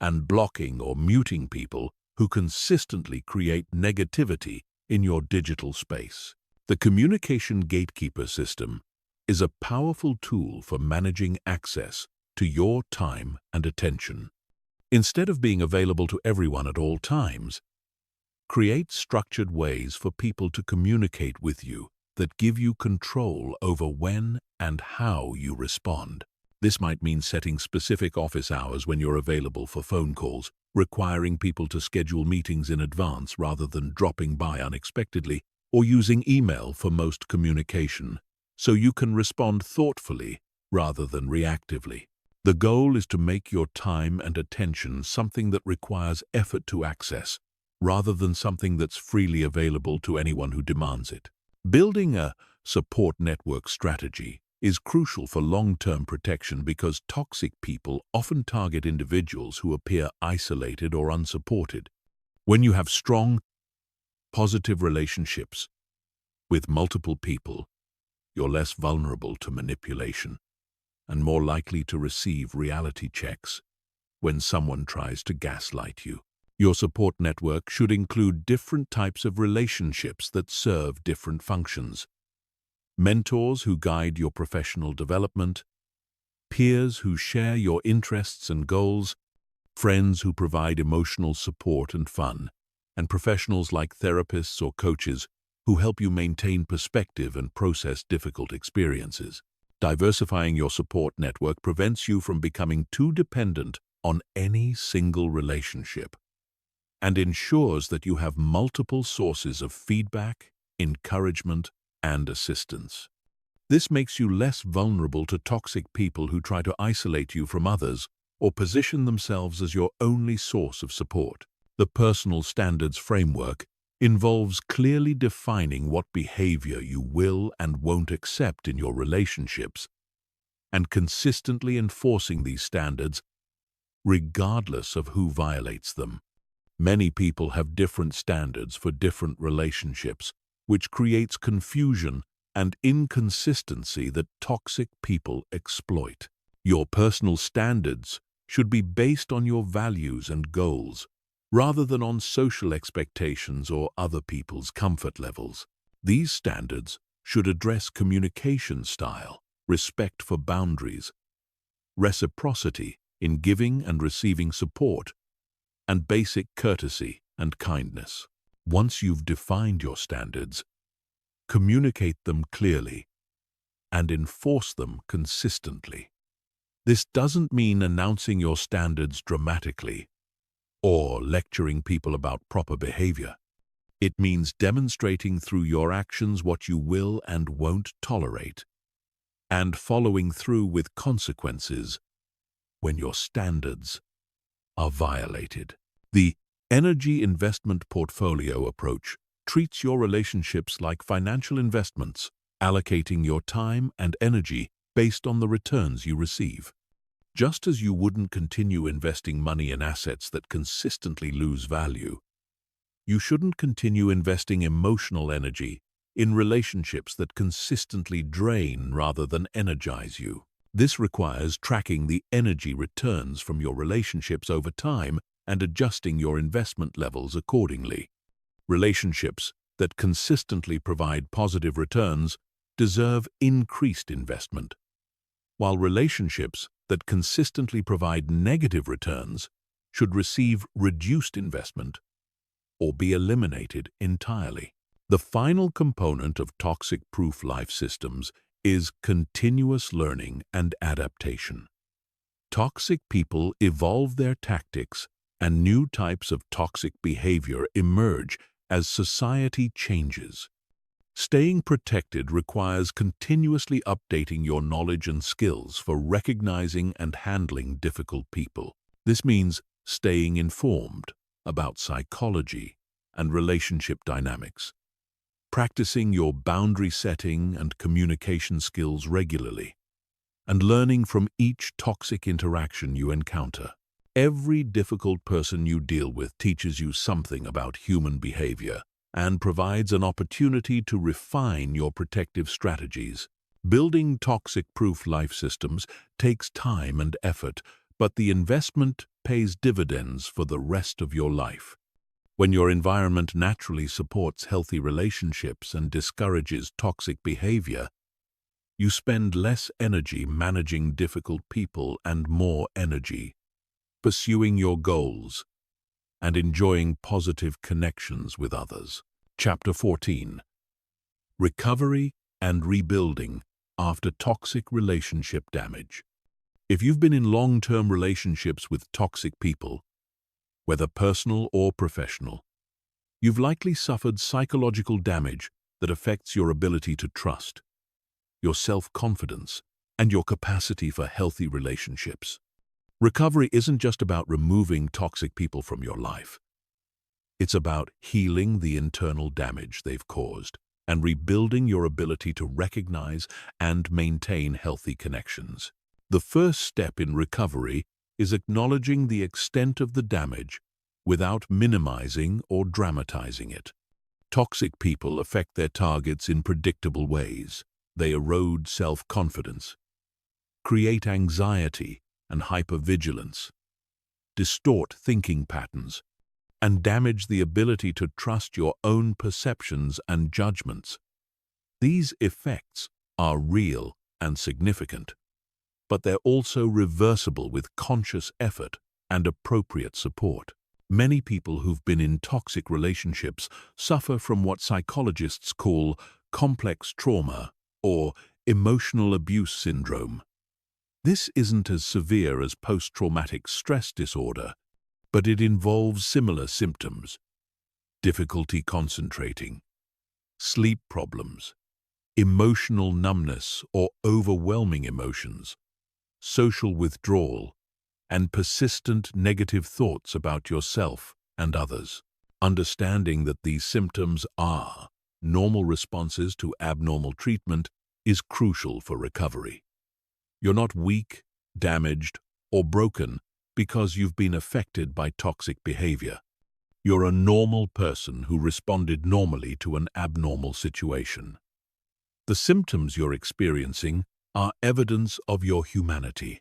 and blocking or muting people who consistently create negativity in your digital space. The communication gatekeeper system is a powerful tool for managing access to your time and attention. Instead of being available to everyone at all times, create structured ways for people to communicate with you that give you control over when and how you respond. This might mean setting specific office hours when you're available for phone calls, requiring people to schedule meetings in advance rather than dropping by unexpectedly, or using email for most communication, so you can respond thoughtfully rather than reactively. The goal is to make your time and attention something that requires effort to access, rather than something that's freely available to anyone who demands it. Building a support network strategy is crucial for long-term protection because toxic people often target individuals who appear isolated or unsupported. When you have strong, positive relationships with multiple people, you're less vulnerable to manipulation and more likely to receive reality checks when someone tries to gaslight you. Your support network should include different types of relationships that serve different functions. Mentors who guide your professional development, peers who share your interests and goals, friends who provide emotional support and fun, and professionals like therapists or coaches who help you maintain perspective and process difficult experiences. Diversifying your support network prevents you from becoming too dependent on any single relationship and ensures that you have multiple sources of feedback, encouragement, and assistance. This makes you less vulnerable to toxic people who try to isolate you from others or position themselves as your only source of support. The personal standards framework involves clearly defining what behavior you will and won't accept in your relationships and consistently enforcing these standards regardless of who violates them. Many people have different standards for different relationships, which creates confusion and inconsistency that toxic people exploit. Your personal standards should be based on your values and goals, rather than on social expectations or other people's comfort levels. These standards should address communication style, respect for boundaries, reciprocity in giving and receiving support, and basic courtesy and kindness. Once you've defined your standards, communicate them clearly and enforce them consistently. This doesn't mean announcing your standards dramatically or lecturing people about proper behavior. It means demonstrating through your actions what you will and won't tolerate, and following through with consequences when your standards are violated. The energy investment portfolio approach treats your relationships like financial investments, allocating your time and energy based on the returns you receive. Just as you wouldn't continue investing money in assets that consistently lose value, you shouldn't continue investing emotional energy in relationships that consistently drain rather than energize you. This requires tracking the energy returns from your relationships over time and adjusting your investment levels accordingly. Relationships that consistently provide positive returns deserve increased investment, while relationships that consistently provide negative returns should receive reduced investment or be eliminated entirely. The final component of toxic-proof life systems is continuous learning and adaptation. Toxic people evolve their tactics, and new types of toxic behavior emerge as society changes. Staying protected requires continuously updating your knowledge and skills for recognizing and handling difficult people. This means staying informed about psychology and relationship dynamics, practicing your boundary setting and communication skills regularly, and learning from each toxic interaction you encounter. Every difficult person you deal with teaches you something about human behavior and provides an opportunity to refine your protective strategies. Building toxic-proof life systems takes time and effort, but the investment pays dividends for the rest of your life. When your environment naturally supports healthy relationships and discourages toxic behavior, you spend less energy managing difficult people and more energy pursuing your goals and enjoying positive connections with others. Chapter 14. Recovery and Rebuilding After Toxic Relationship Damage. If you've been in long-term relationships with toxic people, whether personal or professional, you've likely suffered psychological damage that affects your ability to trust, your self-confidence, and your capacity for healthy relationships. Recovery isn't just about removing toxic people from your life. It's about healing the internal damage they've caused and rebuilding your ability to recognize and maintain healthy connections. The first step in recovery is acknowledging the extent of the damage without minimizing or dramatizing it. Toxic people affect their targets in predictable ways. They erode self-confidence, create anxiety and hypervigilance, distort thinking patterns, and damage the ability to trust your own perceptions and judgments. These effects are real and significant, but they're also reversible with conscious effort and appropriate support. Many people who've been in toxic relationships suffer from what psychologists call complex trauma or emotional abuse syndrome. This isn't as severe as post-traumatic stress disorder, but it involves similar symptoms: difficulty concentrating, sleep problems, emotional numbness or overwhelming emotions, social withdrawal, and persistent negative thoughts about yourself and others. Understanding that these symptoms are normal responses to abnormal treatment is crucial for recovery. You're not weak, damaged, or broken because you've been affected by toxic behavior. You're a normal person who responded normally to an abnormal situation. The symptoms you're experiencing are evidence of your humanity,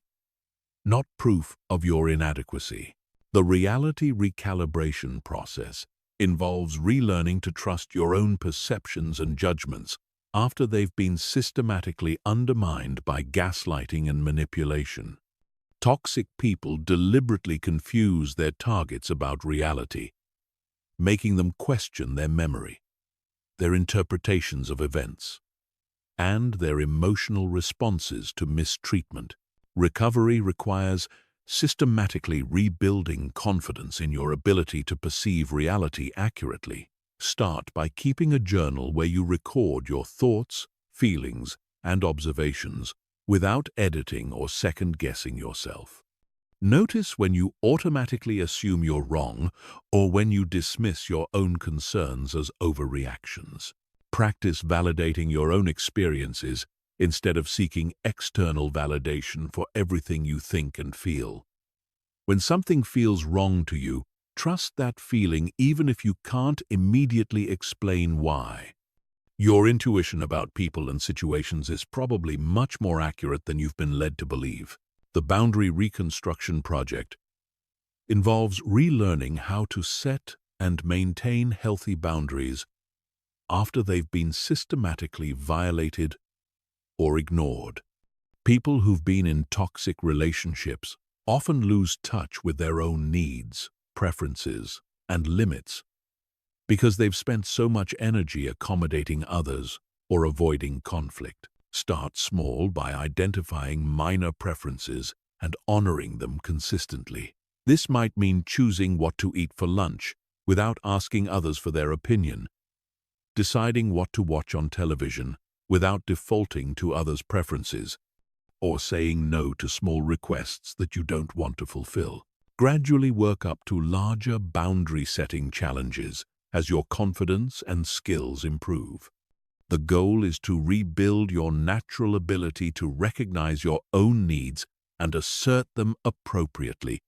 not proof of your inadequacy. The reality recalibration process involves relearning to trust your own perceptions and judgments after they've been systematically undermined by gaslighting and manipulation. Toxic people deliberately confuse their targets about reality, making them question their memory, their interpretations of events, and their emotional responses to mistreatment. Recovery requires systematically rebuilding confidence in your ability to perceive reality accurately. Start by keeping a journal where you record your thoughts, feelings, and observations without editing or second-guessing yourself. Notice when you automatically assume you're wrong or when you dismiss your own concerns as overreactions. Practice validating your own experiences instead of seeking external validation for everything you think and feel. When something feels wrong to you, trust that feeling even if you can't immediately explain why. Your intuition about people and situations is probably much more accurate than you've been led to believe. The Boundary Reconstruction Project involves relearning how to set and maintain healthy boundaries after they've been systematically violated or ignored. People who've been in toxic relationships often lose touch with their own needs, preferences, and limits because they've spent so much energy accommodating others or avoiding conflict. Start small by identifying minor preferences and honoring them consistently. This might mean choosing what to eat for lunch without asking others for their opinion, deciding what to watch on television without defaulting to others' preferences, or saying no to small requests that you don't want to fulfill. Gradually work up to larger boundary-setting challenges as your confidence and skills improve. The goal is to rebuild your natural ability to recognize your own needs and assert them appropriately,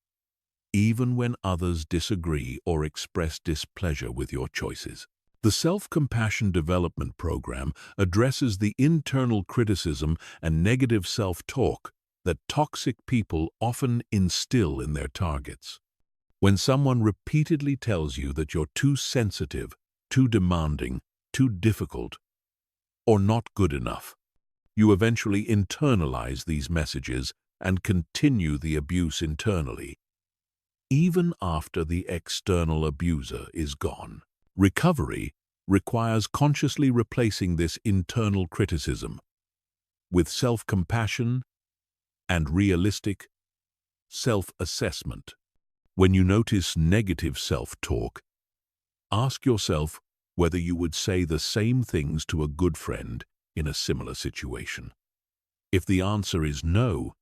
even when others disagree or express displeasure with your choices. The Self-Compassion Development Program addresses the internal criticism and negative self-talk that toxic people often instill in their targets. When someone repeatedly tells you that you're too sensitive, too demanding, too difficult, or not good enough, you eventually internalize these messages and continue the abuse internally, even after the external abuser is gone. Recovery requires consciously replacing this internal criticism with self-compassion and realistic self-assessment. When you notice negative self-talk, ask yourself whether you would say the same things to a good friend in a similar situation. If the answer is no,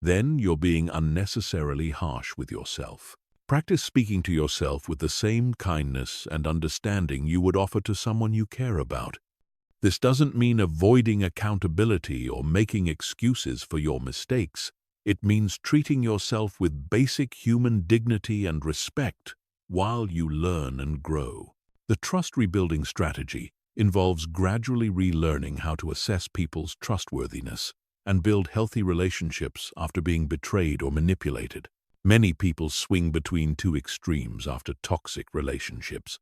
then you're being unnecessarily harsh with yourself. Practice speaking to yourself with the same kindness and understanding you would offer to someone you care about. This doesn't mean avoiding accountability or making excuses for your mistakes. It means treating yourself with basic human dignity and respect while you learn and grow. The trust rebuilding strategy involves gradually relearning how to assess people's trustworthiness and build healthy relationships after being betrayed or manipulated. Many people swing between two extremes after toxic relationships,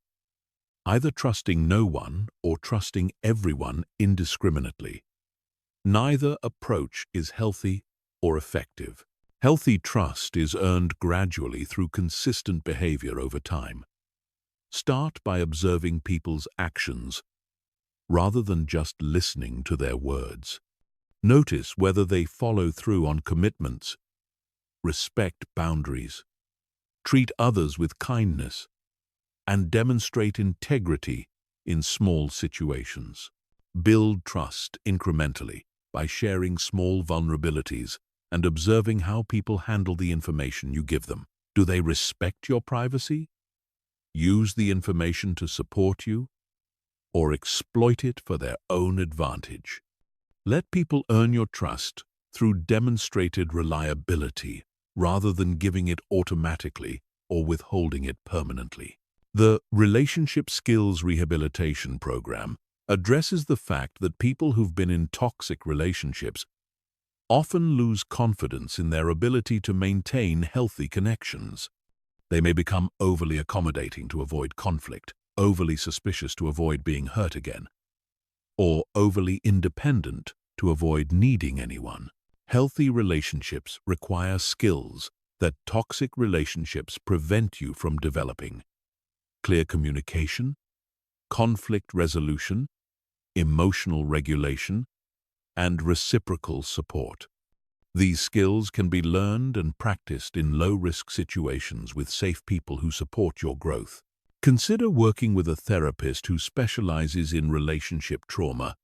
either trusting no one or trusting everyone indiscriminately. Neither approach is healthy or effective. Healthy trust is earned gradually through consistent behavior over time. Start by observing people's actions rather than just listening to their words. Notice whether they follow through on commitments, respect boundaries, treat others with kindness, and demonstrate integrity in small situations. Build trust incrementally by sharing small vulnerabilities and observing how people handle the information you give them. Do they respect your privacy, use the information to support you, or exploit it for their own advantage? Let people earn your trust through demonstrated reliability rather than giving it automatically or withholding it permanently. The Relationship Skills Rehabilitation Program addresses the fact that people who've been in toxic relationships often lose confidence in their ability to maintain healthy connections. They may become overly accommodating to avoid conflict, overly suspicious to avoid being hurt again, or overly independent to avoid needing anyone. Healthy relationships require skills that toxic relationships prevent you from developing: clear communication, conflict resolution, emotional regulation, and reciprocal support. These skills can be learned and practiced in low-risk situations with safe people who support your growth. Consider working with a therapist who specializes in relationship trauma,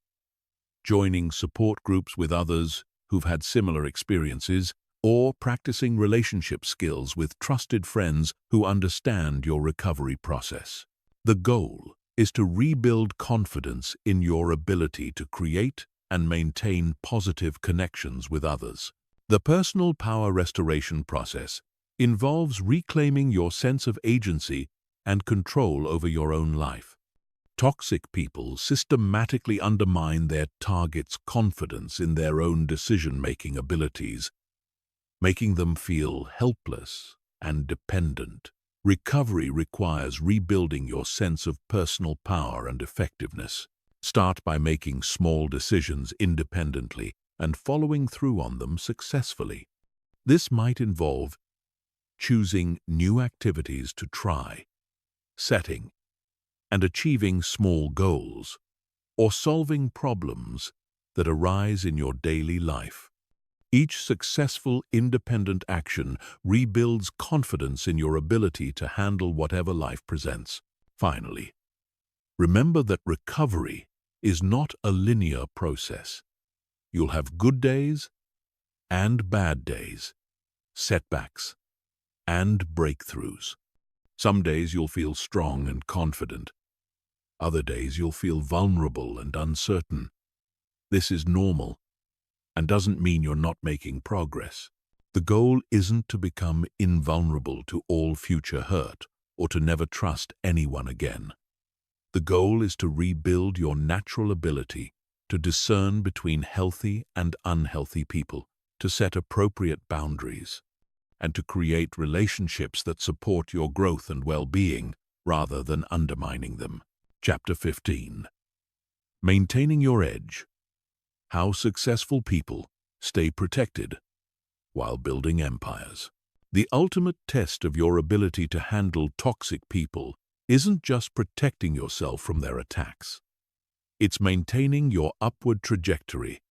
joining support groups with others who've had similar experiences, or practicing relationship skills with trusted friends who understand your recovery process. The goal is to rebuild confidence in your ability to create and maintain positive connections with others. The personal power restoration process involves reclaiming your sense of agency and control over your own life. Toxic people systematically undermine their targets' confidence in their own decision-making abilities, making them feel helpless and dependent. Recovery requires rebuilding your sense of personal power and effectiveness. Start by making small decisions independently and following through on them successfully. This might involve choosing new activities to try, setting and achieving small goals, or solving problems that arise in your daily life. Each successful independent action rebuilds confidence in your ability to handle whatever life presents. Finally, remember that recovery is not a linear process. You'll have good days and bad days, setbacks and breakthroughs. Some days you'll feel strong and confident. Other days you'll feel vulnerable and uncertain. This is normal and doesn't mean you're not making progress. The goal isn't to become invulnerable to all future hurt or to never trust anyone again. The goal is to rebuild your natural ability to discern between healthy and unhealthy people, to set appropriate boundaries, and to create relationships that support your growth and well-being rather than undermining them. Chapter 15. Maintaining your edge. How successful people stay protected while building empires. The ultimate test of your ability to handle toxic people isn't just protecting yourself from their attacks. It's maintaining your upward trajectory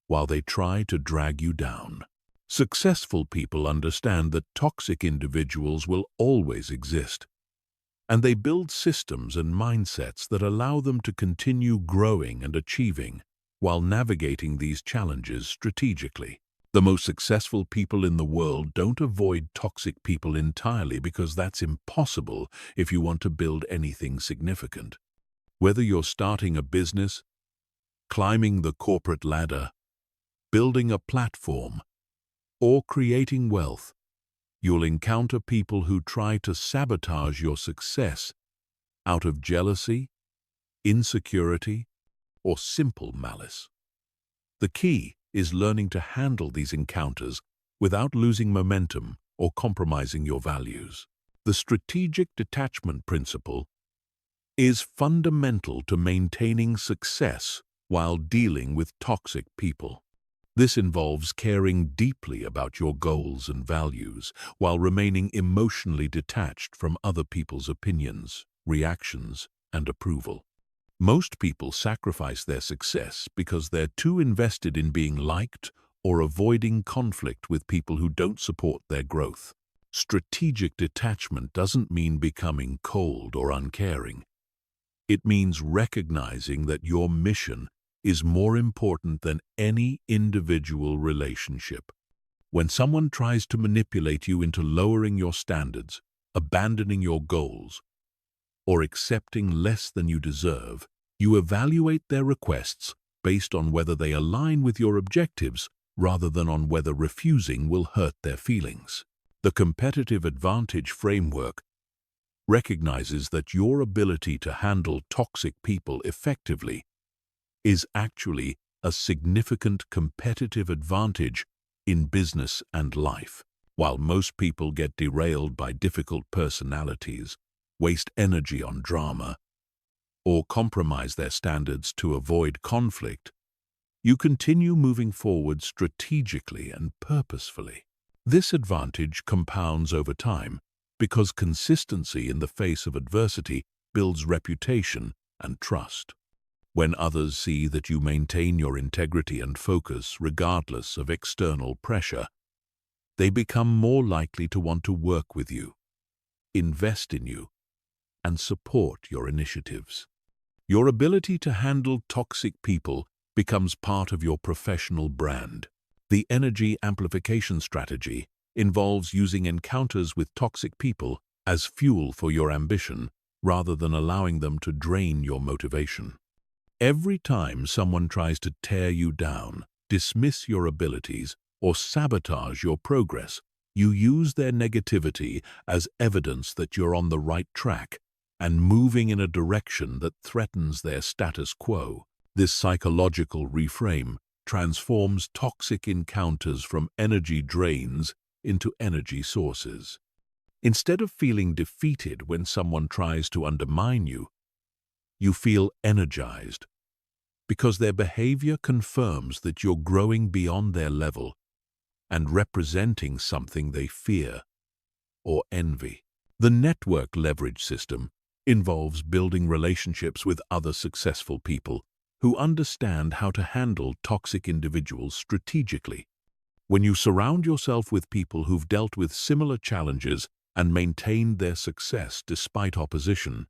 while they try to drag you down. Successful people understand that toxic individuals will always exist, and they build systems and mindsets that allow them to continue growing and achieving while navigating these challenges strategically. The most successful people in the world don't avoid toxic people entirely because that's impossible if you want to build anything significant. Whether you're starting a business, climbing the corporate ladder, building a platform, or creating wealth, you'll encounter people who try to sabotage your success out of jealousy, insecurity, or simple malice. The key is learning to handle these encounters without losing momentum or compromising your values. The strategic detachment principle is fundamental to maintaining success while dealing with toxic people. This involves caring deeply about your goals and values while remaining emotionally detached from other people's opinions, reactions, and approval. Most people sacrifice their success because they're too invested in being liked or avoiding conflict with people who don't support their growth. Strategic detachment doesn't mean becoming cold or uncaring. It means recognizing that your mission is more important than any individual relationship. When someone tries to manipulate you into lowering your standards, abandoning your goals, or accepting less than you deserve, you evaluate their requests based on whether they align with your objectives rather than on whether refusing will hurt their feelings. The competitive advantage framework recognizes that your ability to handle toxic people effectively is actually a significant competitive advantage in business and life. While most people get derailed by difficult personalities, waste energy on drama, or compromise their standards to avoid conflict, you continue moving forward strategically and purposefully. This advantage compounds over time because consistency in the face of adversity builds reputation and trust. When others see that you maintain your integrity and focus regardless of external pressure, they become more likely to want to work with you, invest in you, and support your initiatives. Your ability to handle toxic people becomes part of your professional brand. The energy amplification strategy involves using encounters with toxic people as fuel for your ambition rather than allowing them to drain your motivation. Every time someone tries to tear you down, dismiss your abilities, or sabotage your progress, you use their negativity as evidence that you're on the right track and moving in a direction that threatens their status quo. This psychological reframe transforms toxic encounters from energy drains into energy sources. Instead of feeling defeated when someone tries to undermine you, you feel energized because their behavior confirms that you're growing beyond their level and representing something they fear or envy. The network leverage system involves building relationships with other successful people who understand how to handle toxic individuals strategically. When you surround yourself with people who've dealt with similar challenges and maintained their success despite opposition,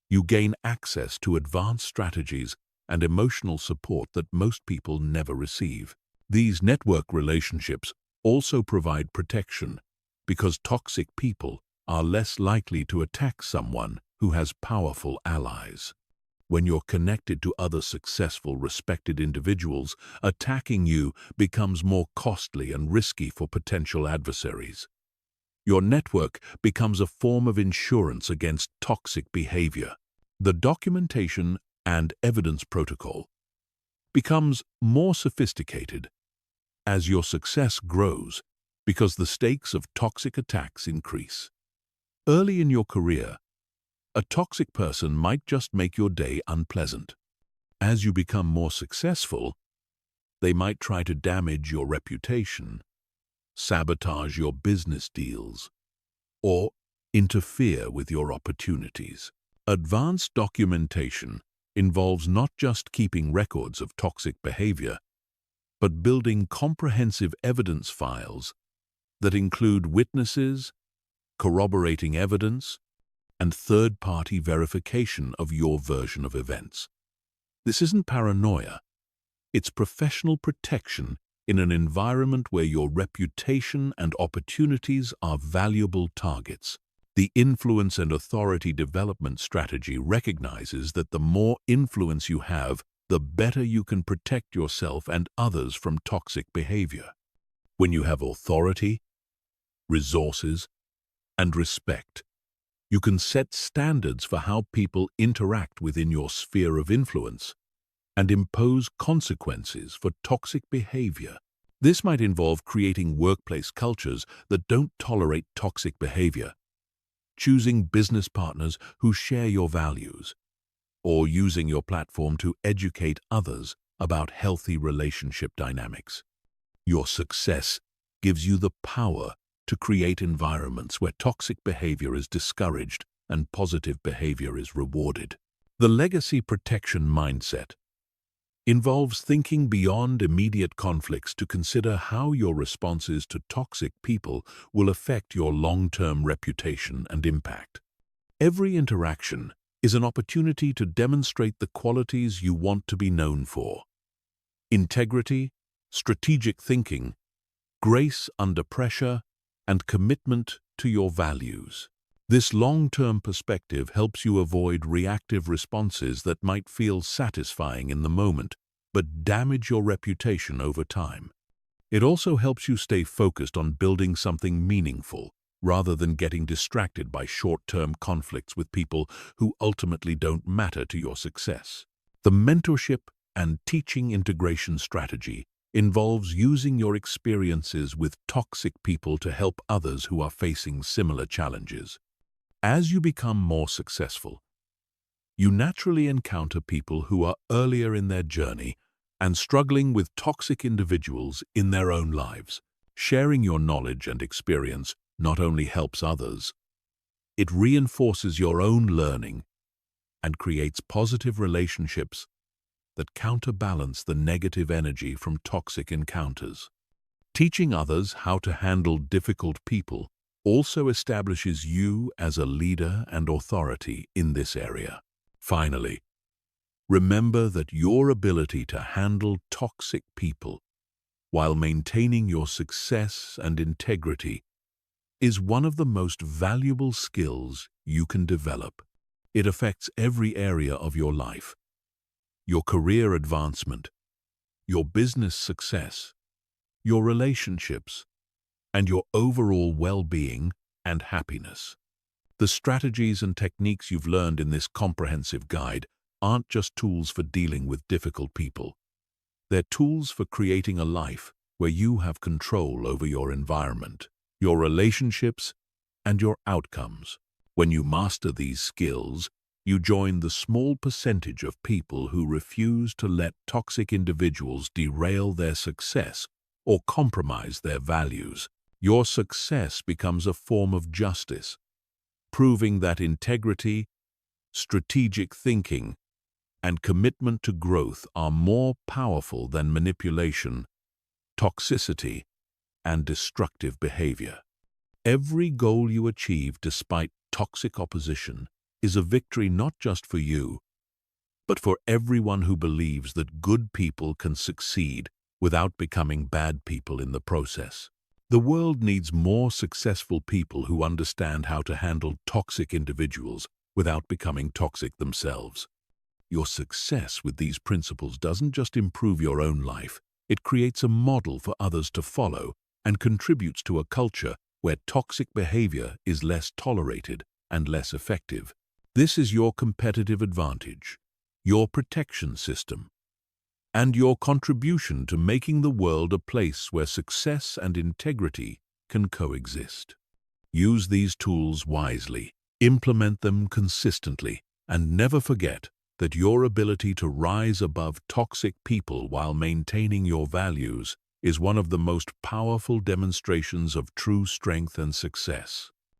you gain access to advanced strategies and emotional support that most people never receive. These network relationships also provide protection because toxic people are less likely to attack someone who has powerful allies. When you're connected to other successful, respected individuals, attacking you becomes more costly and risky for potential adversaries. Your network becomes a form of insurance against toxic behavior. The documentation and evidence protocol becomes more sophisticated as your success grows because the stakes of toxic attacks increase. Early in your career, a toxic person might just make your day unpleasant. As you become more successful, they might try to damage your reputation, sabotage your business deals, or interfere with your opportunities. Advanced documentation involves not just keeping records of toxic behavior, but building comprehensive evidence files that include witnesses, corroborating evidence, and third-party verification of your version of events. This isn't paranoia. It's professional protection in an environment where your reputation and opportunities are valuable targets. The influence and authority development strategy recognizes that the more influence you have, the better you can protect yourself and others from toxic behavior. When you have authority, resources, and respect, you can set standards for how people interact within your sphere of influence and impose consequences for toxic behavior. This might involve creating workplace cultures that don't tolerate toxic behavior, choosing business partners who share your values, or using your platform to educate others about healthy relationship dynamics. Your success gives you the power to create environments where toxic behavior is discouraged and positive behavior is rewarded. The legacy protection mindset involves thinking beyond immediate conflicts to consider how your responses to toxic people will affect your long-term reputation and impact. Every interaction is an opportunity to demonstrate the qualities you want to be known for: integrity, strategic thinking, grace under pressure, and commitment to your values. This long-term perspective helps you avoid reactive responses that might feel satisfying in the moment, but damage your reputation over time. It also helps you stay focused on building something meaningful, rather than getting distracted by short-term conflicts with people who ultimately don't matter to your success. The mentorship and teaching integration strategy involves using your experiences with toxic people to help others who are facing similar challenges. As you become more successful, you naturally encounter people who are earlier in their journey and struggling with toxic individuals in their own lives. Sharing your knowledge and experience not only helps others, it reinforces your own learning and creates positive relationships that counterbalance the negative energy from toxic encounters. Teaching others how to handle difficult people also establishes you as a leader and authority in this area. Finally, remember that your ability to handle toxic people while maintaining your success and integrity is one of the most valuable skills you can develop. It affects every area of your life, your career advancement, your business success, your relationships, and your overall well-being and happiness. The strategies and techniques you've learned in this comprehensive guide aren't just tools for dealing with difficult people. They're tools for creating a life where you have control over your environment, your relationships, and your outcomes. When you master these skills, you join the small percentage of people who refuse to let toxic individuals derail their success or compromise their values. Your success becomes a form of justice, proving that integrity, strategic thinking, and commitment to growth are more powerful than manipulation, toxicity, and destructive behavior. Every goal you achieve despite toxic opposition is a victory not just for you, but for everyone who believes that good people can succeed without becoming bad people in the process. The world needs more successful people who understand how to handle toxic individuals without becoming toxic themselves. Your success with these principles doesn't just improve your own life, it creates a model for others to follow and contributes to a culture where toxic behavior is less tolerated and less effective. This is your competitive advantage, your protection system, and your contribution to making the world a place where success and integrity can coexist. Use these tools wisely, implement them consistently, and never forget that your ability to rise above toxic people while maintaining your values is one of the most powerful demonstrations of true strength and success.